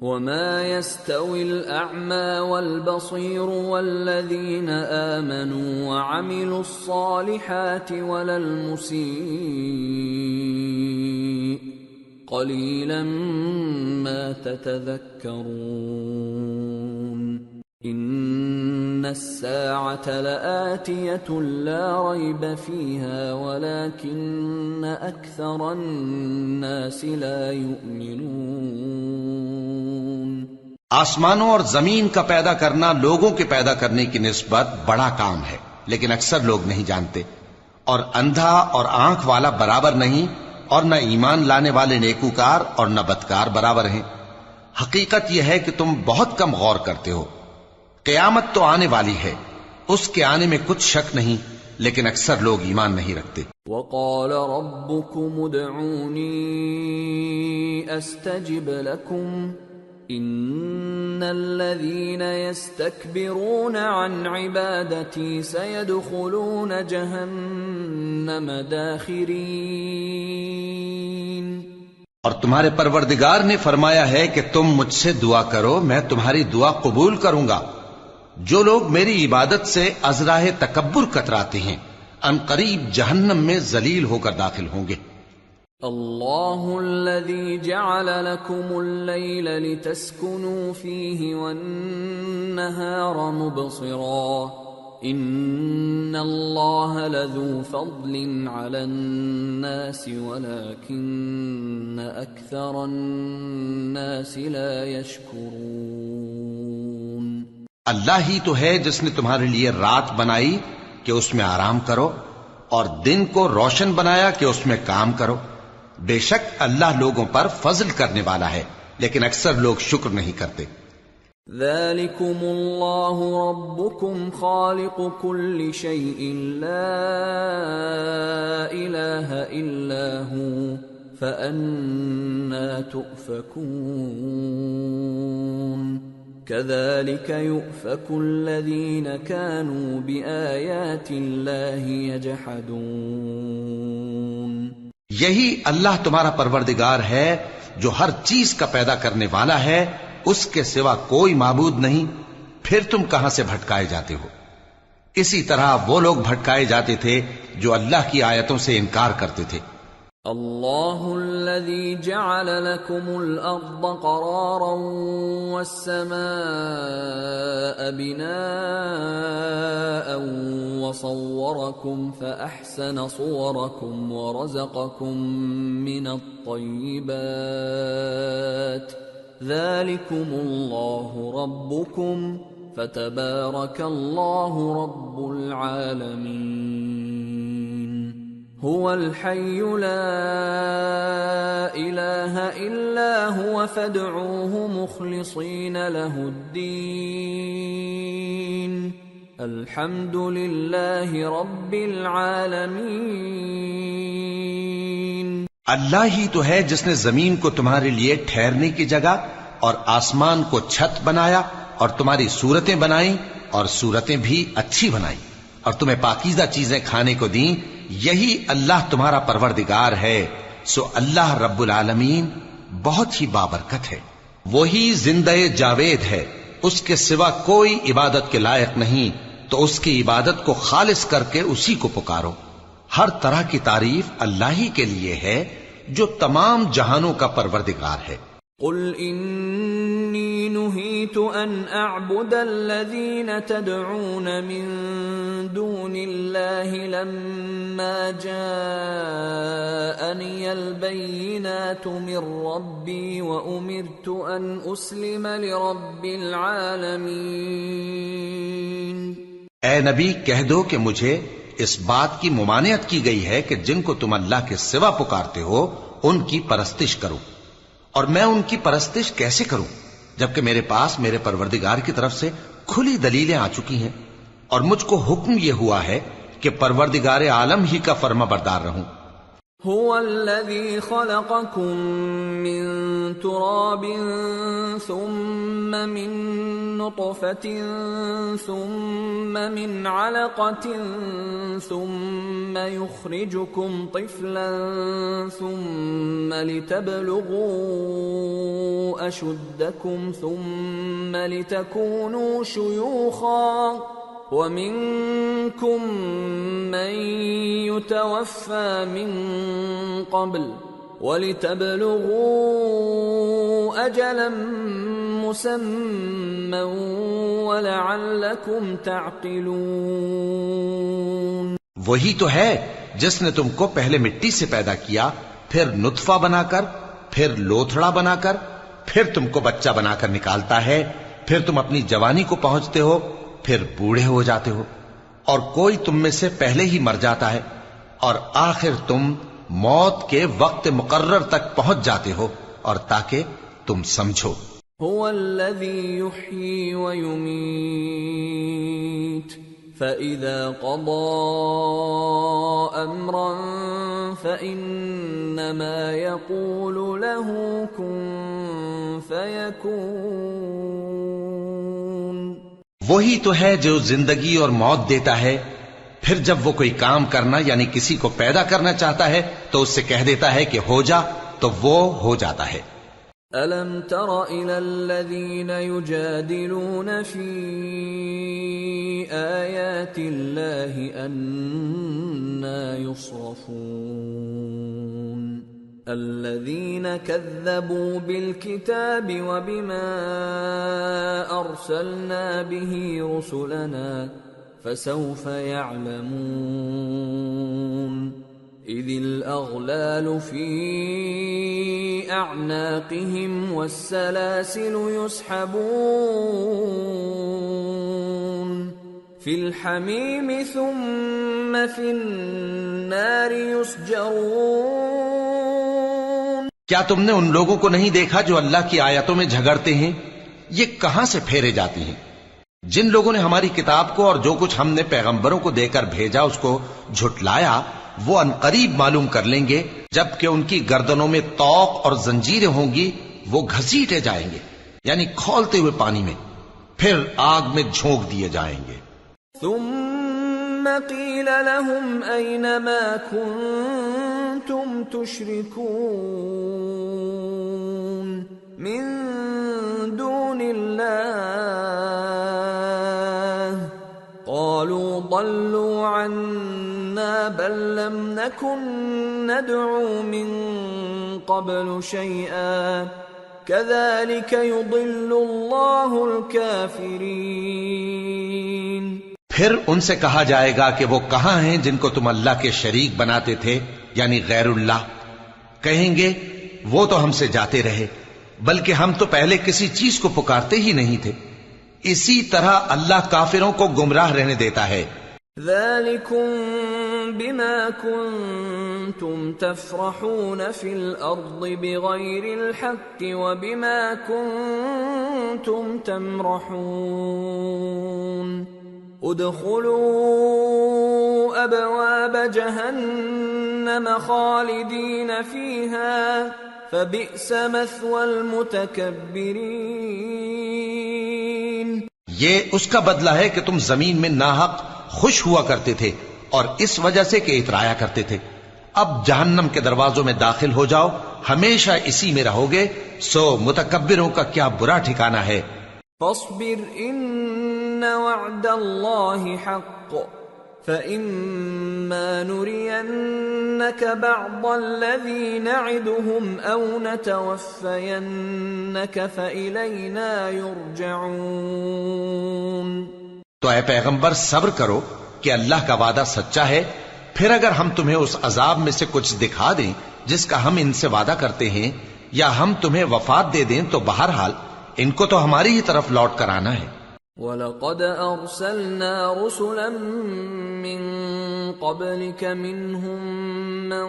وَمَا يَسْتَوِي الْأَعْمَى وَالْبَصِيرُ وَالَّذِينَ آمَنُوا وَعَمِلُوا الصَّالِحَاتِ وَلَا الْمُسِيءُ قَلِيلًا مَا تَتَذَكَّرُونَ إِنَّ السَّاعَةَ لَآتِيَةٌ لَا رَيْبَ فِيهَا وَلَكِنَّ أَكْثَرَ النَّاسِ لَا يُؤْمِنُونَ۔ آسمانوں اور زمین کا پیدا کرنا لوگوں کے پیدا کرنے کی نسبت بڑا کام ہے، لیکن اکثر لوگ نہیں جانتے۔ اور اندھا اور آنکھ والا برابر نہیں، اور نہ ایمان لانے والے نیکوکار اور نہ بدکار برابر ہیں۔ حقیقت یہ ہے کہ تم بہت کم غور کرتے ہو۔ قیامت تو آنے والی ہے، اس کے آنے میں کچھ شک نہیں، لیکن اکثر لوگ ایمان نہیں رکھتے۔ وَقَالَ رَبُّكُمُ ادْعُونِي أَسْتَجِبْ لَكُمْ إِنَّ الَّذِينَ يَسْتَكْبِرُونَ عَنْ عِبَادَتِي سَيَدْخُلُونَ جَهَنَّمَ دَاخِرِينَ۔ اور تمہارے پروردگار نے فرمایا ہے کہ تم مجھ سے دعا کرو، میں تمہاری دعا قبول کروں گا۔ جو لوگ میری عبادت سے ازراہ تکبر کتراتے ہیں ان قریب جہنم میں ذلیل ہو کر داخل ہوں گے۔ اللہ الذی جعل لکم اللیل لتسکنوا فیہ والنہار مبصرا ان اللہ لذو فضل علی الناس ولکن اکثر الناس لا یشکرون۔ اللہ ہی تو ہے جس نے تمہارے لیے رات بنائی کہ اس میں آرام کرو، اور دن کو روشن بنایا کہ اس میں کام کرو۔ بے شک اللہ لوگوں پر فضل کرنے والا ہے، لیکن اکثر لوگ شکر نہیں کرتے۔ ذالکم اللہ ربکم خالق کل شیء لا الہ إلا هو فأنى تؤفكون كذلك يؤفك الذين كانوا بآيات الله يجحدون. یہی اللہ تمہارا پروردگار ہے جو ہر چیز کا پیدا کرنے والا ہے، اس کے سوا کوئی معبود نہیں، پھر تم کہاں سے بھٹکائے جاتے ہو؟ اسی طرح وہ لوگ بھٹکائے جاتے تھے جو اللہ کی آیتوں سے انکار کرتے تھے. اللہ الذي جعل لكم الأرض قرارا والسماء بناء وصوركم فأحسن صوركم ورزقكم من الطيبات ذلكم الله ربكم فتبارك الله رب العالمين. هو الحي لا إله إلا هو فادعوه مخلصين له الدين الحمد لله رب العالمين. اللہ ہی تو ہے جس نے زمین کو تمہارے لیے ٹھہرنے کی جگہ اور آسمان کو چھت بنایا اور تمہاری صورتیں بنائیں اور صورتیں بھی اچھی بنائیں اور تمہیں پاکیزہ چیزیں کھانے کو دیں. یہی اللہ تمہارا پروردگار ہے. سو اللہ رب العالمین بہت ہی بابرکت ہے. وہی زندہ جاوید ہے، اس کے سوا کوئی عبادت کے لائق نہیں، تو اس کی عبادت کو خالص کر کے اسی کو پکارو. ہر طرح کی تعریف اللہ ہی کے لیے ہے جو تمام جہانوں کا پروردگار ہے. قل انی نہیت ان اعبد الذین تدعون من دون اللہ لما جاءنی البینات من ربی وامرت ان اسلم لرب العالمین. اے نبی کہہ دو کہ مجھے اس بات کی ممانعت کی گئی ہے کہ جن کو تم اللہ کے سوا پکارتے ہو ان کی پرستش کرو، اور میں ان کی پرستش کیسے کروں جبکہ میرے پاس میرے پروردگار کی طرف سے کھلی دلیلیں آ چکی ہیں، اور مجھ کو حکم یہ ہوا ہے کہ پروردگار عالم ہی کا فرما بردار رہوں. هو الذي خلقكم من تراب ثم من نطفة ثم من علقة ثم يخرجكم طفلا ثم لتبلغوا أشدكم ثم لتكونوا شيوخا وَمِنكُم مَّن يُتَوَفَّى مِن قَبْلُ وَلِتَبْلُغُوا أَجَلًا مُّسَمًّى وَلَعَلَّكُمْ تَعْقِلُونَ. وہی تو ہے جس نے تم کو پہلے مٹی سے پیدا کیا، پھر نطفہ بنا کر، پھر لوتھڑا بنا کر، پھر تم کو بچہ بنا کر نکالتا ہے، پھر تم اپنی جوانی کو پہنچتے ہو، پھر بوڑھے ہو جاتے ہو، اور کوئی تم میں سے پہلے ہی مر جاتا ہے، اور آخر تم موت کے وقت مقرر تک پہنچ جاتے ہو، اور تاکہ تم سمجھو. هو الذي يحيي ويميت فإذا قضى أمرا فإنما يقول له كن فيكون. وہی تو ہے جو زندگی اور موت دیتا ہے، پھر جب وہ کوئی کام کرنا یعنی کسی کو پیدا کرنا چاہتا ہے تو اس سے کہہ دیتا ہے کہ ہو جا، تو وہ ہو جاتا ہے. أَلَمْ تَرَ إِلَى الَّذِينَ يُجَادِلُونَ فِي آيَاتِ اللَّهِ أَنَّى يُصْرَفُونَ الَّذِينَ كَذَّبُوا بِالْكِتَابِ وَبِمَا أَرْسَلْنَا بِهِ رُسُلَنَا فَسَوْفَ يَعْلَمُونَ إِذِ الْأَغْلَالُ فِي أَعْنَاقِهِمْ وَالسَّلَاسِلُ يُسْحَبُونَ فِي الْحَمِيمِ ثُمَّ فِي النَّارِ يُسْجَرُونَ. کیا تم نے ان لوگوں کو نہیں دیکھا جو اللہ کی آیتوں میں جھگڑتے ہیں؟ یہ کہاں سے پھیرے جاتی ہیں؟ جن لوگوں نے ہماری کتاب کو اور جو کچھ ہم نے پیغمبروں کو دے کر بھیجا اس کو جھٹلایا، وہ عنقریب معلوم کر لیں گے جبکہ ان کی گردنوں میں طوق اور زنجیریں ہوں گی، وہ گھسیٹے جائیں گے یعنی کھولتے ہوئے پانی میں، پھر آگ میں جھونک دیے جائیں گے۔ ثم قيل لهم أين ما كنتم تشركون من دون الله قالوا ضلوا عنا بل لم نكن ندعو من قبل شيئا كذلك يضل الله الكافرين۔ پھر ان سے کہا جائے گا کہ وہ کہاں ہیں جن کو تم اللہ کے شریک بناتے تھے یعنی غیر اللہ؟ کہیں گے وہ تو ہم سے جاتے رہے، بلکہ ہم تو پہلے کسی چیز کو پکارتے ہی نہیں تھے۔ اسی طرح اللہ کافروں کو گمراہ رہنے دیتا ہے۔ ذلكم بما كنتم تفرحون في الأرض بغير الحق وبما كنتم تمرحون ادخلوا أبواب جهنم خالدين فيها فبئس مثوى المتكبرين۔ یہ اس کا بدلہ ہے کہ تم زمین میں ناحق خوش ہوا کرتے تھے اور اس وجہ سے کہ اترایا کرتے تھے، اب جہنم کے دروازوں میں داخل ہو جاؤ، ہمیشہ اسی میں رہو گے، سو متکبروں کا کیا برا ٹھکانہ ہے۔ فاصبر ان وعد اللہ حق فإما نرينك بعض الذي نعدهم أو نتوفينك فإلينا يرجعون۔ تو اے پیغمبر صبر کرو کہ اللہ کا وعدہ سچا ہے، پھر اگر ہم تمہیں اس عذاب میں سے کچھ دکھا دیں جس کا ہم ان سے وعدہ کرتے ہیں، یا ہم تمہیں وفات دے دیں، تو بہرحال ان کو تو ہماری ہی طرف لوٹ کر آنا ہے۔ وَلَقَدْ أَرْسَلْنَا رُسُلًا مِّن قَبْلِكَ مِنْهُمْ مَنْ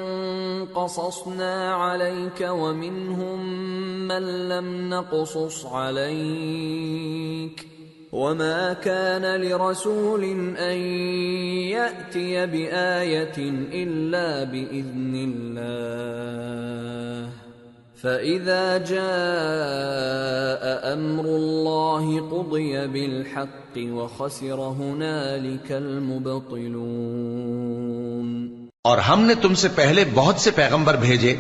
قَصَصْنَا عَلَيْكَ وَمِنْهُمْ مَنْ لَمْ نَقْصُصْ عَلَيْكَ وَمَا كَانَ لِرَسُولٍ أَن يَأْتِيَ بِآيَةٍ إِلَّا بِإِذْنِ اللَّهِ فَإِذَا جَاءَ أَمْرُ اللَّهِ قُضِيَ بِالْحَقِّ وَخَسِرَ هُنَالِكَ الْمُبْطِلُونَ۔ اور ہم نے تم سے پہلے بہت سے پیغمبر بھیجے،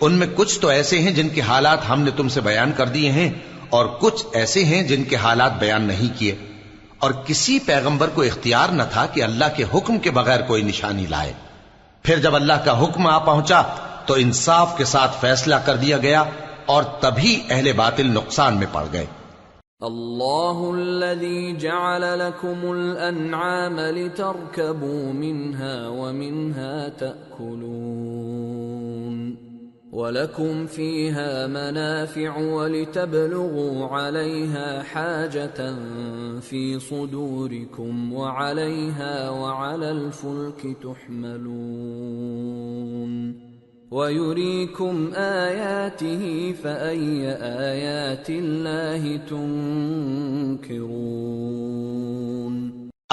ان میں کچھ تو ایسے ہیں جن کے حالات ہم نے تم سے بیان کر دیے ہیں، اور کچھ ایسے ہیں جن کے حالات بیان نہیں کیے، اور کسی پیغمبر کو اختیار نہ تھا کہ اللہ کے حکم کے بغیر کوئی نشانی لائے۔ پھر جب اللہ کا حکم آ پہنچا تو انصاف کے ساتھ فیصلہ کر دیا گیا، اور تبھی اہل باطل نقصان میں پڑ گئے۔ اللہ الذی جعل لکم الانعام لترکبوا منها ومنها تأکلون وَلَكُمْ فِيهَا مَنَافِعُ وَلِتَبْلُغُوا عَلَيْهَا حَاجَةً فِي صُدُورِكُمْ وَعَلَيْهَا وَعَلَى الْفُلْكِ تُحْمَلُونَ وَيُرِيكُمْ آيَاتِهِ فَأَيَّ آيَاتِ اللَّهِ تُنْكِرُونَ۔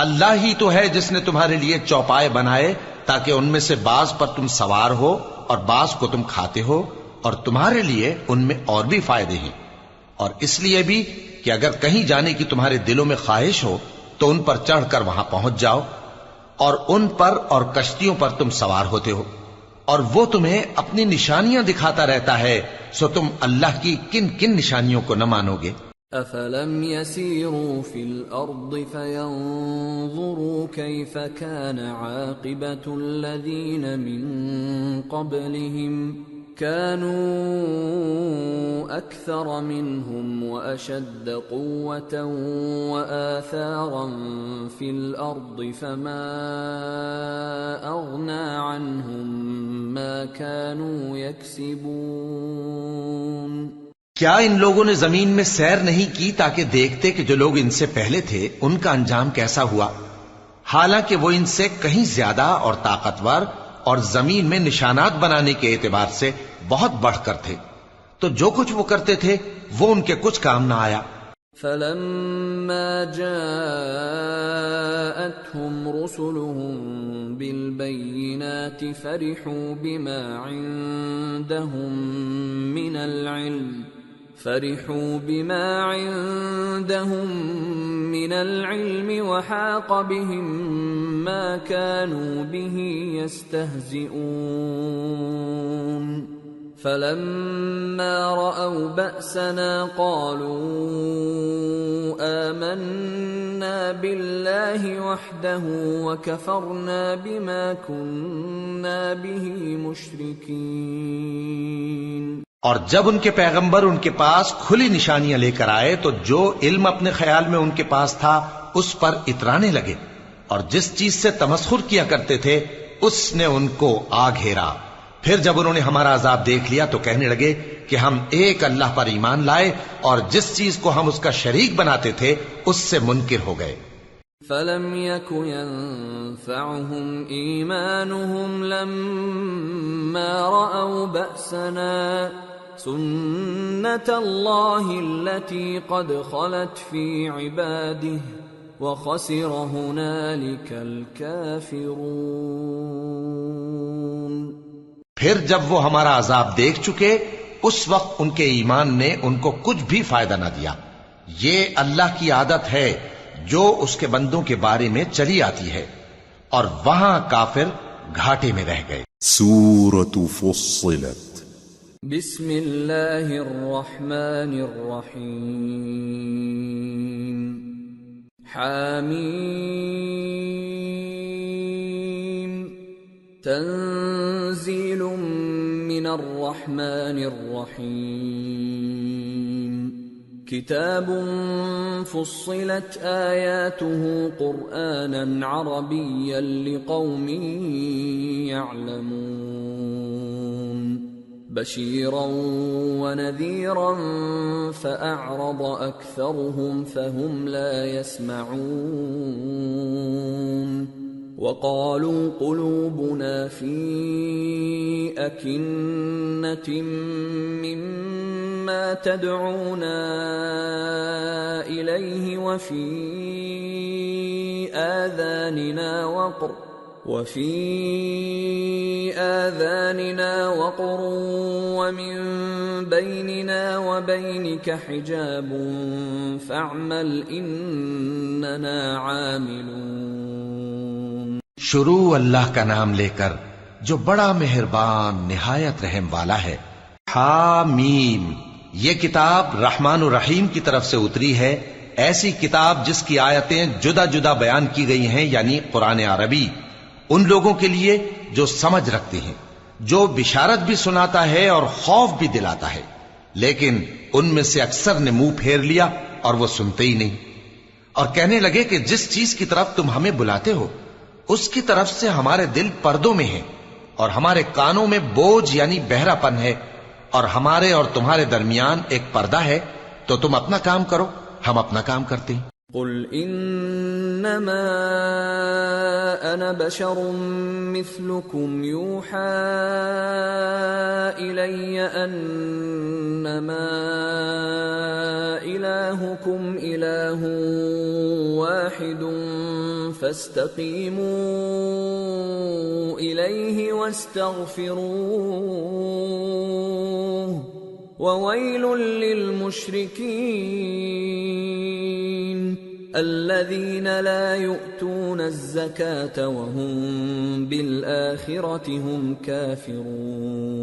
اللہ ہی تو ہے جس نے تمہارے لیے چوپائے بنائے تاکہ ان میں سے بعض پر تم سوار ہو اور بعض کو تم کھاتے ہو، اور تمہارے لیے ان میں اور بھی فائدے ہیں، اور اس لیے بھی کہ اگر کہیں جانے کی تمہارے دلوں میں خواہش ہو تو ان پر چڑھ کر وہاں پہنچ جاؤ، اور ان پر اور کشتیوں پر تم سوار ہوتے ہو، اور وہ تمہیں اپنی نشانیاں دکھاتا رہتا ہے، سو تم اللہ کی کن کن نشانیوں کو نہ مانو گے؟ أَفَلَمْ يَسِيرُوا فِي الْأَرْضِ فَيَنْظُرُوا كَيْفَ كَانَ عَاقِبَةُ الَّذِينَ مِنْ قَبْلِهِمْ كَانُوا أَكْثَرَ مِنْهُمْ وَأَشَدَّ قُوَّةً وَآثَارًا فِي الْأَرْضِ فَمَا أَغْنَى عَنْهُمْ مَا كَانُوا يَكْسِبُونَ۔ کیا ان لوگوں نے زمین میں سیر نہیں کی تاکہ دیکھتے کہ جو لوگ ان سے پہلے تھے ان کا انجام کیسا ہوا، حالانکہ وہ ان سے کہیں زیادہ اور طاقتور اور زمین میں نشانات بنانے کے اعتبار سے بہت بڑھ کر تھے، تو جو کچھ وہ کرتے تھے وہ ان کے کچھ کام نہ آیا۔ فلما جاءتهم رسلهم بالبينات فرحوا بما عندهم من العلم وحاق بهم ما كانوا به يستهزئون فلما رأوا بأسنا قالوا آمنا بالله وحده وكفرنا بما كنا به مشركين۔ اور جب ان کے پیغمبر ان کے پاس کھلی نشانیاں لے کر آئے تو جو علم اپنے خیال میں ان کے پاس تھا اس پر اترانے لگے، اور جس چیز سے تمسخر کیا کرتے تھے اس نے ان کو آ گھیرا۔ پھر جب انہوں نے ہمارا عذاب دیکھ لیا تو کہنے لگے کہ ہم ایک اللہ پر ایمان لائے اور جس چیز کو ہم اس کا شریک بناتے تھے اس سے منکر ہو گئے۔ فَلَمْ يَكُ يَنفَعُهُمْ إِيمَانُهُمْ لَمَّا رَأَوْا بَأْسَنَا سُنَّةَ اللَّهِ الَّتِي قَدْ خَلَتْ فِي عِبَادِهِ وَخَسِرَ هُنَالِكَ الْكَافِرُونَ۔ پھر جب وہ ہمارا عذاب دیکھ چکے اس وقت ان کے ایمان نے ان کو کچھ بھی فائدہ نہ دیا۔ یہ اللہ کی عادت ہے جو اس کے بندوں کے بارے میں چلی آتی ہے، اور وہاں کافر گھاٹے میں رہ گئے۔ سورة فصلت بسم اللہ الرحمن الرحیم حامیم تنزیل من الرحمن الرحیم کتاب فصلت آیاته قرآنا عربیا لقوم يعلمون بشیرا ونذیرا فأعرض أكثرهم فهم لا يسمعون وقالوا قلوبنا في أكنة مما تدعونا إليه وفي آذاننا وقر ومن بيننا وبينك حجاب فاعمل إننا عاملون۔ شروع اللہ کا نام لے کر جو بڑا مہربان نہایت رحم والا ہے۔ حامیم، یہ کتاب رحمان الرحیم کی طرف سے اتری ہے، ایسی کتاب جس کی آیتیں جدا جدا بیان کی گئی ہیں، یعنی قرآن عربی، ان لوگوں کے لیے جو سمجھ رکھتے ہیں، جو بشارت بھی سناتا ہے اور خوف بھی دلاتا ہے، لیکن ان میں سے اکثر نے منہ پھیر لیا اور وہ سنتے ہی نہیں، اور کہنے لگے کہ جس چیز کی طرف تم ہمیں بلاتے ہو اس کی طرف سے ہمارے دل پردوں میں ہیں، اور ہمارے کانوں میں بوجھ یعنی بہرا پن ہے، اور ہمارے اور تمہارے درمیان ایک پردہ ہے، تو تم اپنا کام کرو، ہم اپنا کام کرتے ہیں۔ قل انما انا بشر مثلكم يوحى الي انما الهكم اله واحد فاستقيموا اليه واستغفروه وويل للمشركين الذين لا يؤتون الزكاة وهم بالآخرة هم كافرون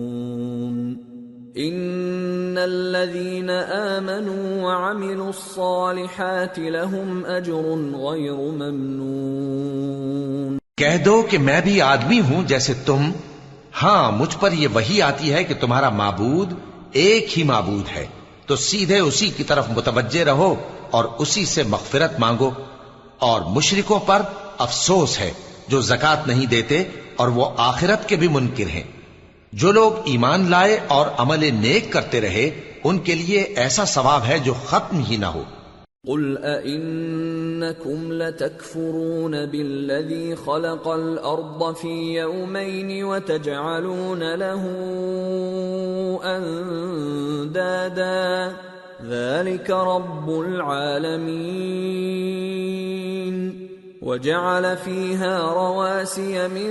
إن الذين آمنوا وعملوا الصالحات لهم أجر غير ممنون۔ کہہ دو کہ میں بھی آدمی ہوں جیسے تم، ہاں مجھ پر یہ وحی آتی ہے کہ تمہارا معبود ایک ہی معبود ہے، تو سیدھے اسی کی طرف متوجہ رہو اور اسی سے مغفرت مانگو، اور مشرکوں پر افسوس ہے جو زکوٰۃ نہیں دیتے اور وہ آخرت کے بھی منکر ہیں۔ جو لوگ ایمان لائے اور عمل نیک کرتے رہے ان کے لیے ایسا ثواب ہے جو ختم ہی نہ ہو۔ قل أئنكم لتكفرون بالذي خلق الأرض في يومين وتجعلون له أندادا ذلك رب العالمين وجعل فيها رواسي من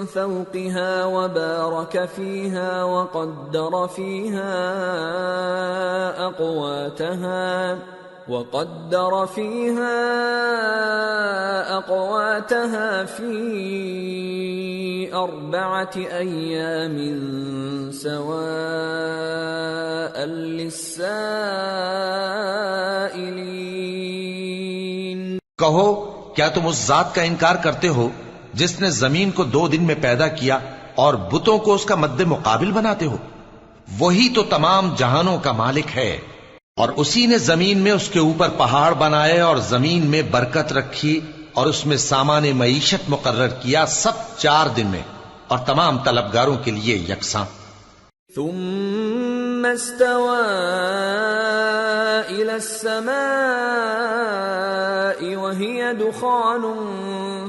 فوقها وبارك فيها وقدر فيها أقواتها في 4 أيام سواء للسائلين. کہو کیا تم اس ذات کا انکار کرتے ہو جس نے زمین کو 2 دن میں پیدا کیا اور بتوں کو اس کا مد مقابل بناتے ہو؟ وہی تو تمام جہانوں کا مالک ہے، اور اسی نے زمین میں اس کے اوپر پہاڑ بنائے اور زمین میں برکت رکھی اور اس میں سامان معیشت مقرر کیا، سب 4 دن میں، اور تمام طلبگاروں کے لیے یکساں. ثم استوى إلى السماء وهي دخان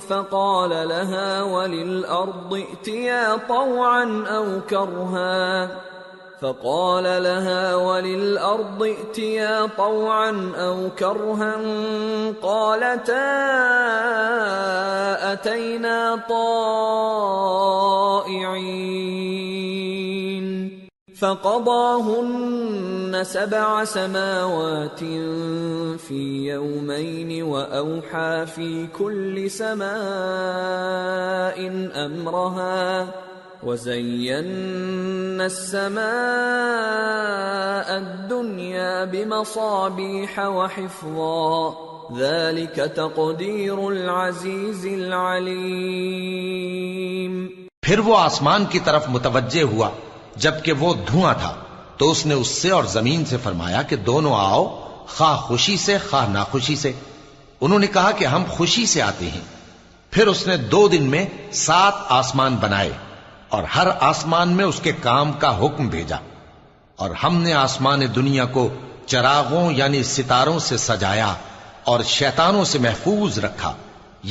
فقال لها وللأرض ائتيا طوعا أو كرها قالتا أتينا طائعين فقضاهن 7 سماوات في يومين وأوحى في كل سماء أمرها وزينا السماء الدنيا بمصابيح وحفظا ذلك تقدير العزيز العليم. پھر وہ آسمان کی طرف متوجہ ہوا جبکہ وہ دھواں تھا، تو اس نے اس سے اور زمین سے فرمایا کہ دونوں آؤ، خواہ خوشی سے خواہ ناخوشی سے. انہوں نے کہا کہ ہم خوشی سے آتے ہیں. پھر اس نے 2 دن میں 7 آسمان بنائے اور ہر آسمان میں اس کے کام کا حکم بھیجا، اور ہم نے آسمان دنیا کو چراغوں یعنی ستاروں سے سجایا اور شیطانوں سے محفوظ رکھا.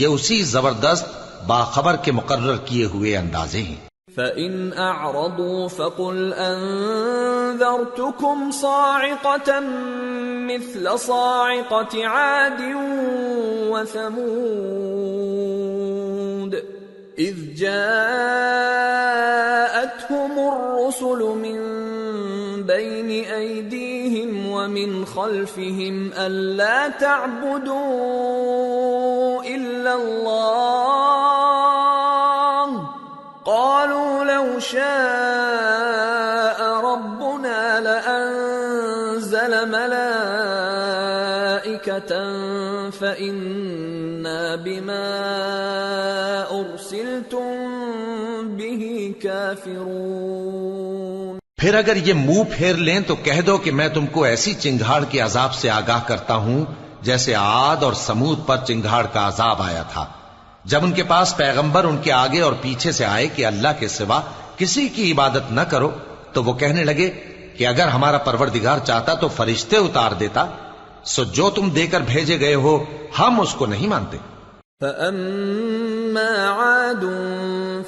یہ اسی زبردست باخبر کے مقرر کیے ہوئے اندازے ہیں. فَإِنْ أَعْرَضُوا فَقُلْ أَنذَرْتُكُمْ صَاعِقَةً مِثْلَ صَاعِقَةِ عَادٍ وَثَمُودَ إِذْ جَاءَتْهُمُ الرُّسُلُ مِنْ بَيْنِ أَيْدِيهِمْ وَمِنْ خَلْفِهِمْ أَلَّا تَعْبُدُوا إِلَّا اللَّهَ قالوا لو شاء ربنا لأنزل ملائكة فإنا بما أرسلتم به كافرون. پھر اگر یہ منہ پھیر لیں تو کہہ دو کہ میں تم کو ایسی چنگھاڑ کے عذاب سے آگاہ کرتا ہوں جیسے عاد اور سمود پر چنگھاڑ کا عذاب آیا تھا، جب ان کے پاس پیغمبر ان کے آگے اور پیچھے سے آئے کہ اللہ کے سوا کسی کی عبادت نہ کرو، تو وہ کہنے لگے کہ اگر ہمارا پروردگار چاہتا تو فرشتے اتار دیتا. سو جو تم دے کر بھیجے گئے ہو ہم اس کو نہیں مانتے. فَأَمَّا عَادٌ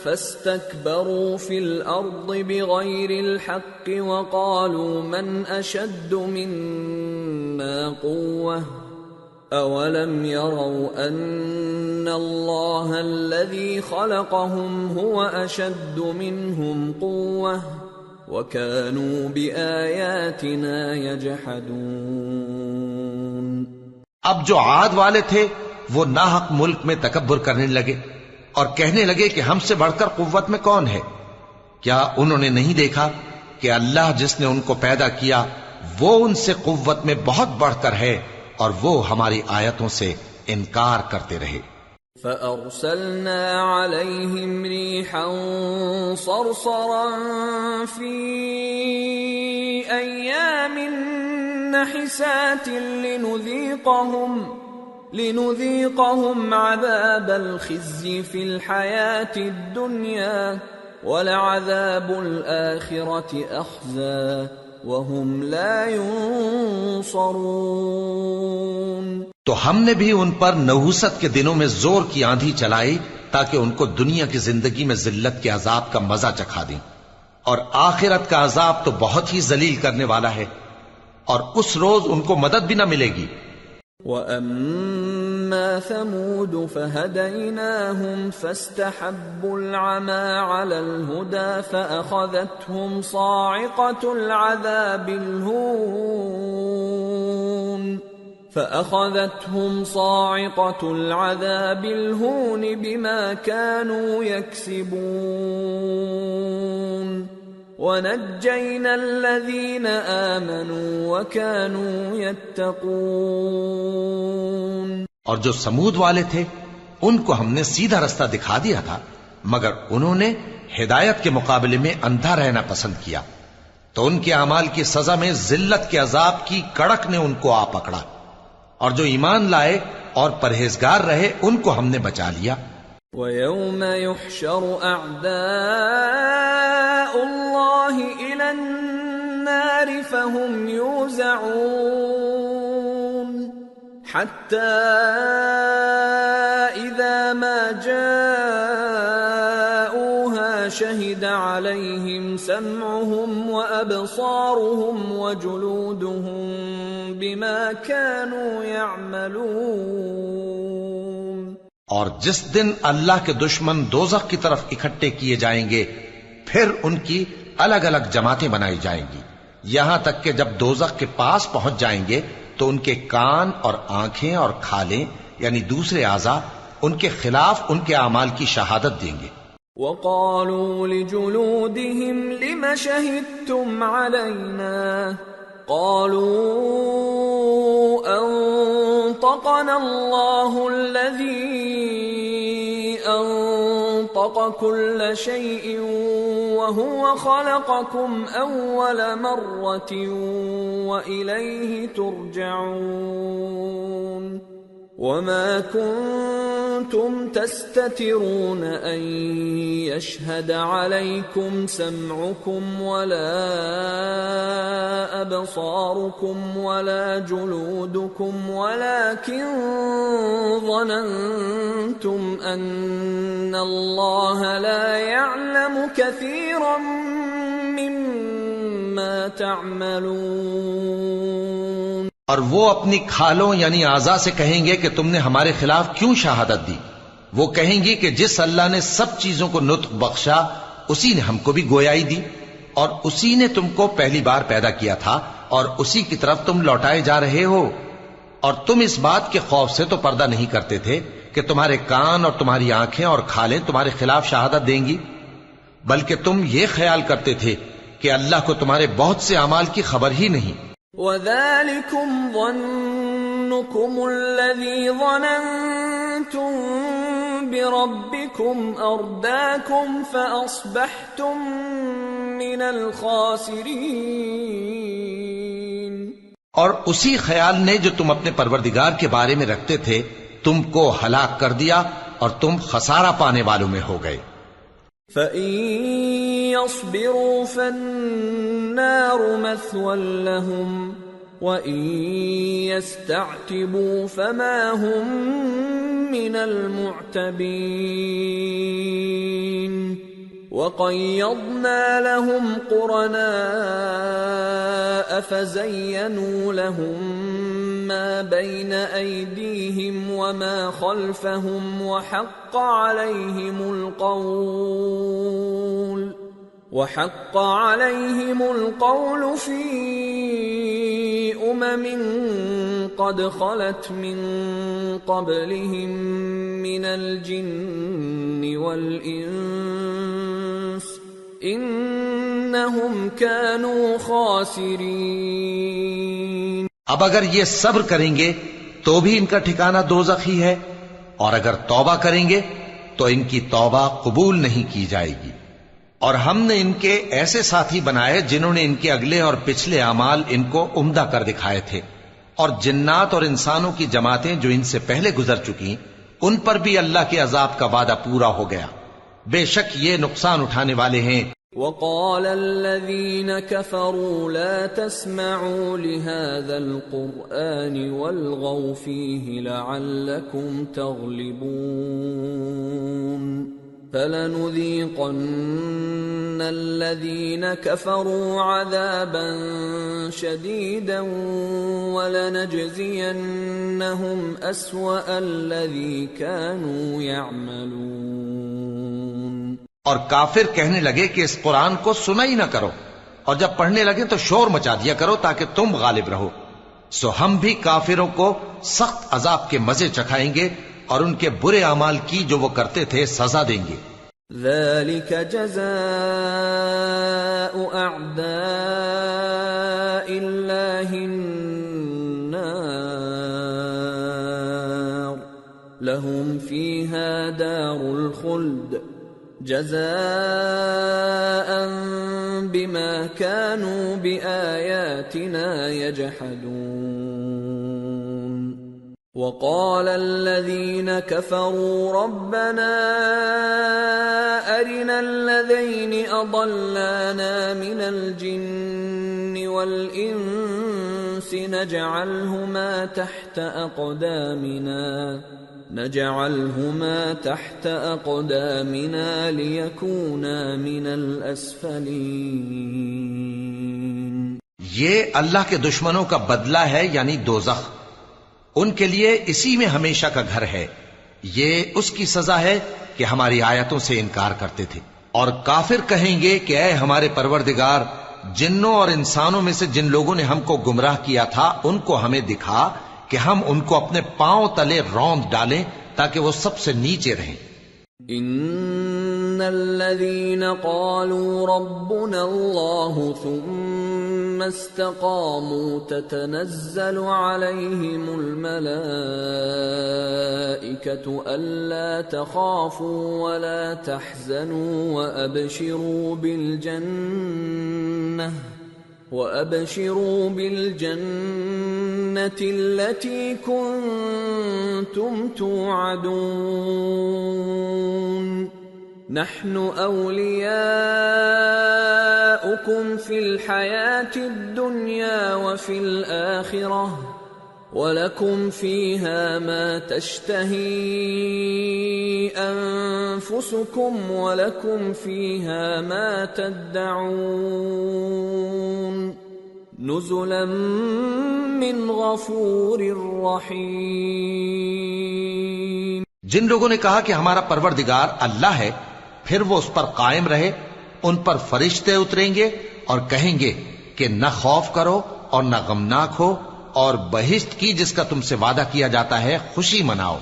فَاسْتَكْبَرُوا فِي الْأَرْضِ بِغَيْرِ الْحَقِّ وَقَالُوا مَنْ أَشَدُّ مِنَّا قُوَّةً أَوَلَمْ يَرَوْا أَنَّ اللَّهَ الَّذِي خَلَقَهُمْ هُوَ أَشَدُّ مِنْهُمْ قُوَّةً وَكَانُوا بِآيَاتِنَا يَجْحَدُونَ. اب جو عاد والے تھے وہ ناحق ملک میں تکبر کرنے لگے اور کہنے لگے کہ ہم سے بڑھ کر قوت میں کون ہے؟ کیا انہوں نے نہیں دیکھا کہ اللہ جس نے ان کو پیدا کیا وہ ان سے قوت میں بہت بڑھ کر ہے، اور وہ ہماری آیتوں سے انکار کرتے رہے. فَأَرْسَلْنَا عَلَيْهِمْ رِيحًا صَرْصَرًا فِي أَيَّامٍ نَحِسَاتٍ لِنُذِيقَهُمْ عَذَابَ الْخِزْيِ فِي الْحَيَاةِ الدُّنْيَا وَلَعَذَابُ الْآخِرَةِ أَخْزَى وَهُمْ لَا يُنصَرُونَ. تو ہم نے بھی ان پر نحوست کے دنوں میں زور کی آندھی چلائی تاکہ ان کو دنیا کی زندگی میں ذلت کے عذاب کا مزہ چکھا دیں، اور آخرت کا عذاب تو بہت ہی ذلیل کرنے والا ہے. اور اس روز ان کو مدد بھی نہ ملے گی۔ وَأَمَّا ثَمُودُ فَهَدَيْنَاهُمْ فَاسْتَحَبُّوا الْعَمَى عَلَى الْهُدَى فَأَخَذَتْهُمْ صَاعِقَةُ الْعَذَابِ الْهُونِ بِمَا كَانُوا يَكْسِبُونَ وَنَجَّيْنَا الَّذِينَ آمَنُوا وَكَانُوا يَتَّقُونَ۔ اور جو سمود والے تھے ان کو ہم نے سیدھا رستہ دکھا دیا تھا، مگر انہوں نے ہدایت کے مقابلے میں اندھا رہنا پسند کیا، تو ان کے اعمال کی سزا میں ذلت کے عذاب کی کڑک نے ان کو آ پکڑا، اور جو ایمان لائے اور پرہیزگار رہے ان کو ہم نے بچا لیا۔ وَيَوْمَ يُحْشَرُ أَعْدَاءُ اللَّهِ إِلَى النَّارِ فَهُمْ يُوزَعُونَ حَتَّى إِذَا مَا جَاءُوهَا شَهِدَ عَلَيْهِمْ سَمْعُهُمْ وَأَبْصَارُهُمْ وَجُلُودُهُمْ بِمَا كَانُوا يَعْمَلُونَ۔ اور جس دن اللہ کے دشمن دوزخ کی طرف اکٹھے کیے جائیں گے، پھر ان کی الگ الگ جماعتیں بنائی جائیں گی، یہاں تک کہ جب دوزخ کے پاس پہنچ جائیں گے تو ان کے کان اور آنکھیں اور کھالیں یعنی دوسرے اعضاء ان کے خلاف ان کے اعمال کی شہادت دیں گے۔ وَقَالُوا لِجُلُودِهِمْ لِمَ شَهِدتُّمْ عَلَيْنَا قَالُوا أَنطَقَنَا اللَّهُ الَّذِي أَنطَقَ كُلَّ شَيْءٍ وَهُوَ خَلَقَكُمْ أَوَّلَ مَرَّةٍ وَإِلَيْهِ تُرْجَعُونَ وَمَا كُنتُمْ تَسْتَتِرُونَ أَن يَشْهَدَ عَلَيْكُمْ سَمْعُكُمْ وَلَا أَبْصَارُكُمْ وَلَا جُلُودُكُمْ وَلَكِنْ ظَنَنْتُمْ أَنَّ اللَّهَ لَا يَعْلَمُ كَثِيرًا مِّمَّا تَعْمَلُونَ۔ اور وہ اپنی کھالوں یعنی اعضاء سے کہیں گے کہ تم نے ہمارے خلاف کیوں شہادت دی؟ وہ کہیں گی کہ جس اللہ نے سب چیزوں کو نطق بخشا اسی نے ہم کو بھی گویائی دی، اور اسی نے تم کو پہلی بار پیدا کیا تھا اور اسی کی طرف تم لوٹائے جا رہے ہو، اور تم اس بات کے خوف سے تو پردہ نہیں کرتے تھے کہ تمہارے کان اور تمہاری آنکھیں اور کھالیں تمہارے خلاف شہادت دیں گی، بلکہ تم یہ خیال کرتے تھے کہ اللہ کو تمہارے بہت سے اعمال کی خبر ہی نہیں۔ وَذَلِكُمْ ظَنُّكُمُ الَّذِي ظَنَنْتُمْ بِرَبِّكُمْ أَرْدَاكُمْ فَأَصْبَحْتُمْ مِنَ الْخَاسِرِينَ۔ اور اسی خیال نے جو تم اپنے پروردگار کے بارے میں رکھتے تھے تم کو ہلاک کر دیا اور تم خسارہ پانے والوں میں ہو گئے۔ فَإِن يَصْبِرُوا فَالنَّارُ مَثْوًى لَهُمْ وَإِن يَسْتَعْتِبُوا فَمَا هُمْ مِنَ الْمُعْتَبِينَ وَقَيَّضْنَا لَهُمْ قُرَنَاءَ فَزَيَّنُوا لَهُم مَّا بَيْنَ أَيْدِيهِمْ وَمَا خَلْفَهُمْ وَحَقَّ عَلَيْهِمُ الْقَوْلُ فِي أُمَمٍ قَدْ خَلَتْ مِن قَبْلِهِم مِّنَ الْجِنِّ وَالْإِنسِ إِنَّهُمْ كَانُوا خَاسِرِينَ۔ اب اگر یہ صبر کریں گے تو بھی ان کا ٹھکانہ دوزخ ہی ہے، اور اگر توبہ کریں گے تو ان کی توبہ قبول نہیں کی جائے گی۔ اور ہم نے ان کے ایسے ساتھی بنائے جنہوں نے ان کے اگلے اور پچھلے اعمال ان کو عمدہ کر دکھائے تھے، اور جنات اور انسانوں کی جماعتیں جو ان سے پہلے گزر چکی ان پر بھی اللہ کے عذاب کا وعدہ پورا ہو گیا، بے شک یہ نقصان اٹھانے والے ہیں۔ وَقَالَ الَّذِينَ كَفَرُوا لَا تَسْمَعُوا لِهَذَا الْقُرْآنِ وَالْغَوْا فِيهِ لَعَلَّكُمْ تَغْلِبُونَ فَلَنُذِيقَنَّ الَّذِينَ كَفَرُوا عَذَابًا شَدِيدًا وَلَنَجْزِيَنَّهُمْ أَسْوَأَ الَّذِي كَانُوا يَعْمَلُونَ۔ اور کافر کہنے لگے کہ اس قرآن کو سنا ہی نہ کرو، اور جب پڑھنے لگے تو شور مچا دیا کرو تاکہ تم غالب رہو۔ سو ہم بھی کافروں کو سخت عذاب کے مزے چکھائیں گے اور ان کے برے اعمال کی جو وہ کرتے تھے سزا دیں گے۔ ذَلِكَ جَزَاءُ أَعْدَاءِ اللَّهِ النَّارُ لَهُمْ فِيهَا دَارُ الْخُلْدِ جَزَاءً بِمَا كَانُوا بِآيَاتِنَا يَجْحَدُونَ۔ وَقَالَ الَّذِينَ كَفَرُوا رَبَّنَا أَرِنَا الَّذَيْنِ أَضَلَّانَا مِنَ الْجِنِّ وَالْإِنسِ نَجْعَلْهُمَا تَحْتَ أَقْدَامِنَا لِيَكُونَا مِنَ الْأَسْفَلِينَ۔ یہ اللہ کے دشمنوں کا بدلہ ہے، یعنی دوزخ، ان کے لیے اسی میں ہمیشہ کا گھر ہے۔ یہ اس کی سزا ہے کہ ہماری آیتوں سے انکار کرتے تھے۔ اور کافر کہیں گے کہ اے ہمارے پروردگار، جنوں اور انسانوں میں سے جن لوگوں نے ہم کو گمراہ کیا تھا ان کو ہمیں دکھا کہ ہم ان کو اپنے پاؤں تلے روند ڈالیں تاکہ وہ سب سے نیچے رہیں۔ ان الذين قالوا ربنا الله ثم استقاموا تتنزل عليهم الملائكة ألا تخافوا ولا تحزنوا وأبشروا بالجنة التي كنتم توعدون نحن أولياؤكم في الحياة الدنيا وفي الآخرة وَلَكُمْ فِيهَا مَا تَشْتَهِي أَنفُسُكُمْ وَلَكُمْ فِيهَا مَا تَدَّعُونَ نُزُلًا مِّنْ غَفُورٍ رَّحِيمٍ۔ جن لوگوں نے کہا کہ ہمارا پروردگار اللہ ہے، پھر وہ اس پر قائم رہے، ان پر فرشتے اتریں گے اور کہیں گے کہ نہ خوف کرو اور نہ غمناک ہو، اور بہشت کی جس کا تم سے وعدہ کیا جاتا ہے خوشی مناؤ۔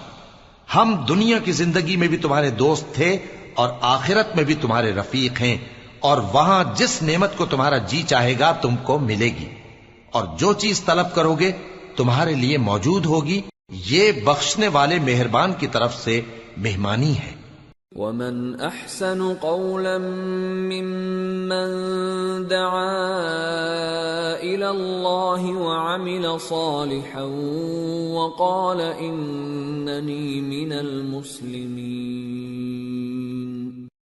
ہم دنیا کی زندگی میں بھی تمہارے دوست تھے اور آخرت میں بھی تمہارے رفیق ہیں، اور وہاں جس نعمت کو تمہارا جی چاہے گا تم کو ملے گی، اور جو چیز طلب کرو گے تمہارے لیے موجود ہوگی۔ یہ بخشنے والے مہربان کی طرف سے مہمانی ہے۔ وَمَنْ أَحْسَنُ قَوْلًا مِّمَّنْ دَعَا إِلَى اللَّهِ وَعَمِلَ صَالِحًا وَقَالَ إِنَّنِي مِنَ الْمُسْلِمِينَ۔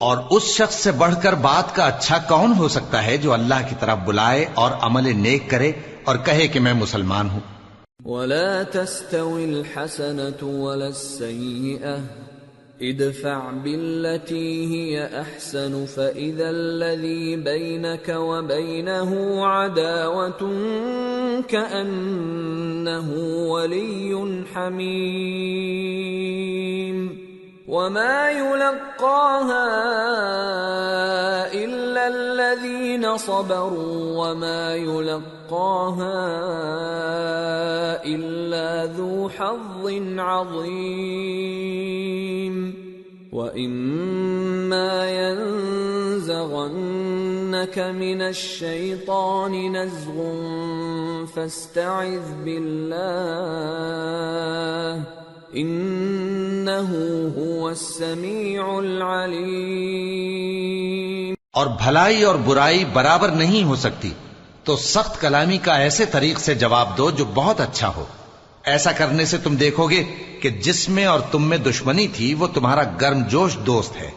اور اس شخص سے بڑھ کر بات کا اچھا کون ہو سکتا ہے جو اللہ کی طرف بلائے اور عمل نیک کرے اور کہے کہ میں مسلمان ہوں۔ وَلَا تَسْتَوِي الْحَسَنَةُ وَلَا السَّيِّئَةُ ادفع بالتي هي احسن فاذا الذي بينك وبينه عداوة كأنه ولي حميم وما يلقاها الا الذين صبروا وما يلقاها الا ذو حظ عظيم وَإِمَّا يَنزَغَنَّكَ مِنَ الشَّيْطَانِ نَزْغٌ فَاسْتَعِذْ بِاللَّهِ إِنَّهُ هُوَ السَّمِيعُ الْعَلِيمُ۔ اور بھلائی اور برائی برابر نہیں ہو سکتی، تو سخت کلامی کا ایسے طریق سے جواب دو جو بہت اچھا ہو۔ ایسا کرنے سے تم دیکھو گے کہ جس میں اور تم میں دشمنی تھی وہ تمہارا گرم جوش دوست ہے،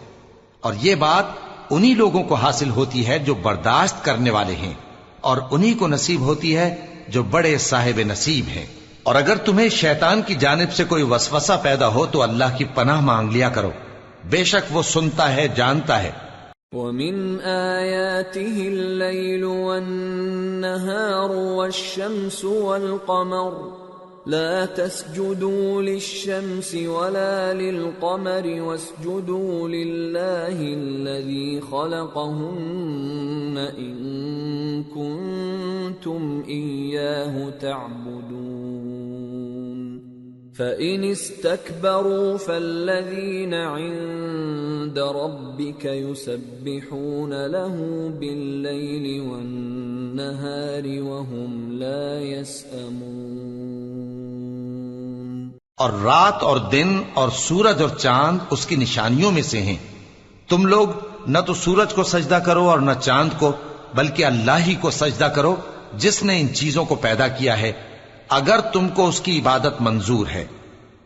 اور یہ بات انہی لوگوں کو حاصل ہوتی ہے جو برداشت کرنے والے ہیں، اور انہی کو نصیب ہوتی ہے جو بڑے صاحب نصیب ہیں۔ اور اگر تمہیں شیطان کی جانب سے کوئی وسوسہ پیدا ہو تو اللہ کی پناہ مانگ لیا کرو، بے شک وہ سنتا ہے، جانتا ہے۔ وَمِنْ آيَاتِهِ اللَّيْلُ وَالنَّهَارُ وَالشَّمْسُ وَالْقَمَرُ لَا تَسْجُدُوا لِلشَّمْسِ وَلَا لِلْقَمَرِ وَاسْجُدُوا لِلَّهِ الَّذِي خَلَقَهُنَّ إِن كُنتُمْ إِيَّاهُ تَعْبُدُونَ فَإِنِ اسْتَكْبَرُوا فَالَّذِينَ عِندَ رَبِّكَ يُسَبِّحُونَ لَهُ بِاللَّيْلِ وَالنَّهَارِ وَهُمْ لَا يَسْأَمُونَ۔ اور رات اور دن اور سورج اور چاند اس کی نشانیوں میں سے ہیں۔ تم لوگ نہ تو سورج کو سجدہ کرو اور نہ چاند کو، بلکہ اللہ ہی کو سجدہ کرو جس نے ان چیزوں کو پیدا کیا ہے، اگر تم کو اس کی عبادت منظور ہے۔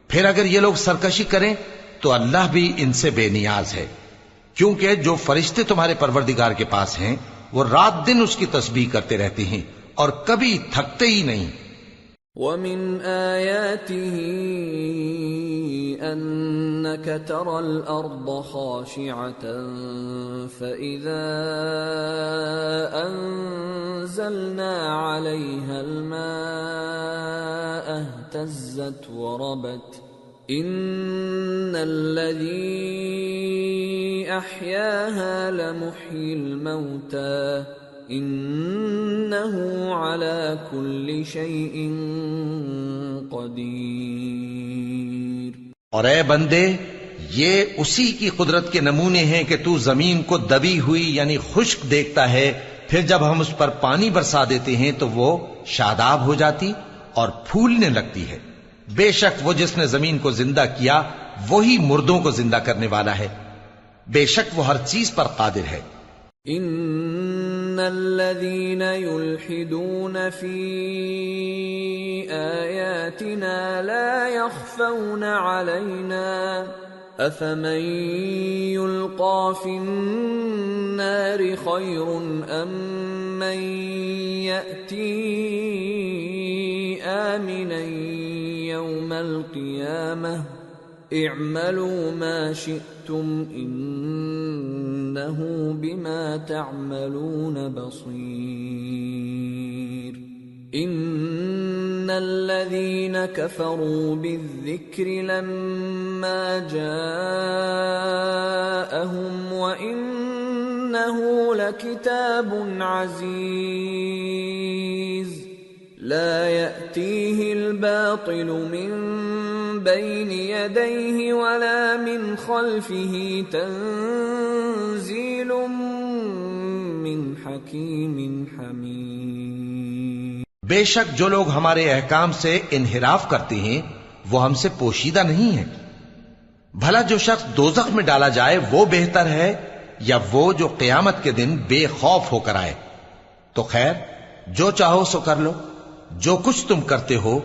پھر اگر یہ لوگ سرکشی کریں تو اللہ بھی ان سے بے نیاز ہے، کیونکہ جو فرشتے تمہارے پروردگار کے پاس ہیں وہ رات دن اس کی تسبیح کرتے رہتے ہیں اور کبھی تھکتے ہی نہیں۔ وَمِنْ آيَاتِهِ أَنَّكَ تَرَى الْأَرْضَ خَاشِعَةً فَإِذَا أَنزَلْنَا عَلَيْهَا الْمَاءَ اهْتَزَّتْ وَرَبَتْ إِنَّ الَّذِي أَحْيَاهَا لَمُحْيِي الْمَوْتَى إِنَّهُ عَلَى كُلِّ شَيْءٍ قَدِيرٌ۔ اور اے بندے، یہ اسی کی قدرت کے نمونے ہیں کہ تو زمین کو دبی ہوئی یعنی خشک دیکھتا ہے، پھر جب ہم اس پر پانی برسا دیتے ہیں تو وہ شاداب ہو جاتی اور پھولنے لگتی ہے۔ بے شک وہ جس نے زمین کو زندہ کیا وہی مردوں کو زندہ کرنے والا ہے، بے شک وہ ہر چیز پر قادر ہے۔ ان الذين يلحدون في آياتنا لا يخفون علينا افمن يلقى في النار خير ام من يأتي آمنا يوم القيامة اعملوا ما شئتم انه بما تعملون بصير ان الذين كفروا بالذكر لما جاءهم وانه لكتاب عزيز لا يأتيه الباطل من بين يديه ولا من خلفه تنزيل من حكيم حميد۔ بے شک جو لوگ ہمارے احکام سے انحراف کرتے ہیں وہ ہم سے پوشیدہ نہیں ہیں۔ بھلا جو شخص دوزخ میں ڈالا جائے وہ بہتر ہے یا وہ جو قیامت کے دن بے خوف ہو کر آئے؟ تو خیر جو چاہو سو کر لو، جو کچھ تم کرتے ہو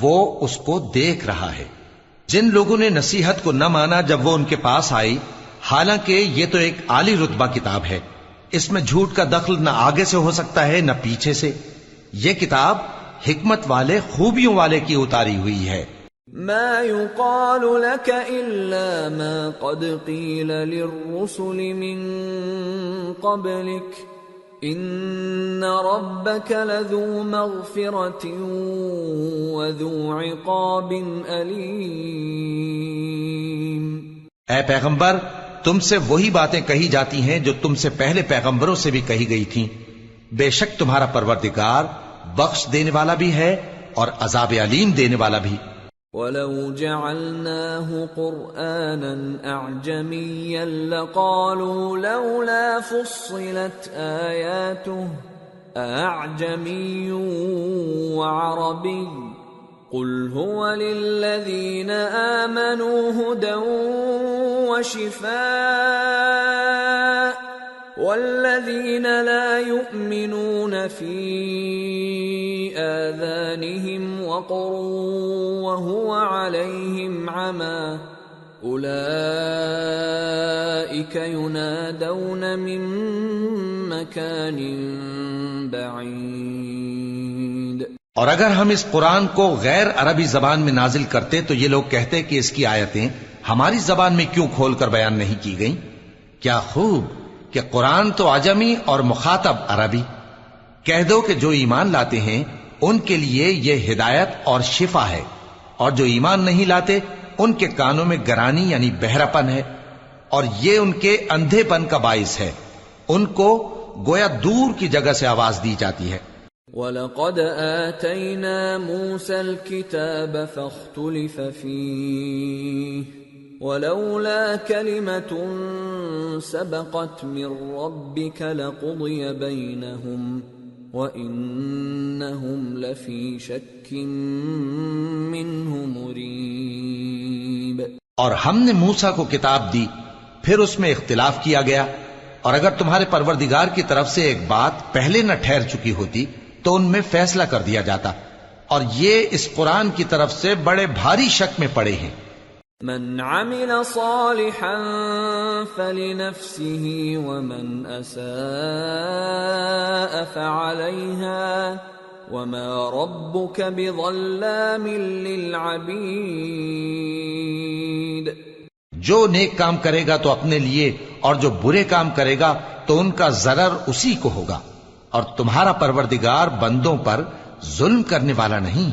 وہ اس کو دیکھ رہا ہے۔ جن لوگوں نے نصیحت کو نہ مانا جب وہ ان کے پاس آئی، حالانکہ یہ تو ایک عالی رتبہ کتاب ہے، اس میں جھوٹ کا دخل نہ آگے سے ہو سکتا ہے نہ پیچھے سے۔ یہ کتاب حکمت والے خوبیوں والے کی اتاری ہوئی ہے۔ ما يقال لك إلا ما قد قيل للرسل من قبلك ان ربك لذو مغفرة وذو عقاب علیم۔ اے پیغمبر، تم سے وہی باتیں کہی جاتی ہیں جو تم سے پہلے پیغمبروں سے بھی کہی گئی تھیں، بے شک تمہارا پروردگار بخش دینے والا بھی ہے اور عذاب علیم دینے والا بھی۔ وَلَوْ جَعَلْنَاهُ قُرْآنًا أَعْجَمِيًّا لَقَالُوا لَوْلَا فُصِّلَتْ آيَاتُهُ أَأَعْجَمِيٌّ وَعَرَبِيٌّ قُلْ هُوَ لِلَّذِينَ آمَنُوا هُدًى وَشِفَاءٌ وَالَّذِينَ لَا يُؤْمِنُونَ فِي آذَانِهِمْ وَقْرٌ وَهُوَ عَلَيْهِمْ عَمًى أُولَئِكَ يُنَادَوْنَ مِن مَّكَانٍ بَعِيدٍ۔ اور اگر ہم اس قرآن کو غیر عربی زبان میں نازل کرتے تو یہ لوگ کہتے کہ اس کی آیتیں ہماری زبان میں کیوں کھول کر بیان نہیں کی گئی؟ کیا خوب کہ قرآن تو عجمی اور مخاطب عربی. کہہ دو کہ جو ایمان لاتے ہیں ان کے لیے یہ ہدایت اور شفا ہے، اور جو ایمان نہیں لاتے ان کے کانوں میں گرانی یعنی بہراپن ہے، اور یہ ان کے اندھے پن کا باعث ہے. ان کو گویا دور کی جگہ سے آواز دی جاتی ہے. وَلَقَدْ آتَيْنَا مُوسَى الْكِتَابَ فَاخْتُلِفَ فِيهِ وَلَوْلَا كَلِمَةٌ سَبَقَتْ مِنْ رَبِّكَ لَقُضِيَ بَيْنَهُمْ وَإِنَّهُمْ لَفِي شَكٍّ مِّنْهُ مُرِيبٍ. اور ہم نے موسیٰ کو کتاب دی، پھر اس میں اختلاف کیا گیا، اور اگر تمہارے پروردگار کی طرف سے ایک بات پہلے نہ ٹھہر چکی ہوتی تو ان میں فیصلہ کر دیا جاتا، اور یہ اس قرآن کی طرف سے بڑے بھاری شک میں پڑے ہیں. من عمل صالحا فلنفسه ومن اساء فعليها وما ربك بظلام للعبید. جو نیک کام کرے گا تو اپنے لیے، اور جو برے کام کرے گا تو ان کا ضرر اسی کو ہوگا، اور تمہارا پروردگار بندوں پر ظلم کرنے والا نہیں.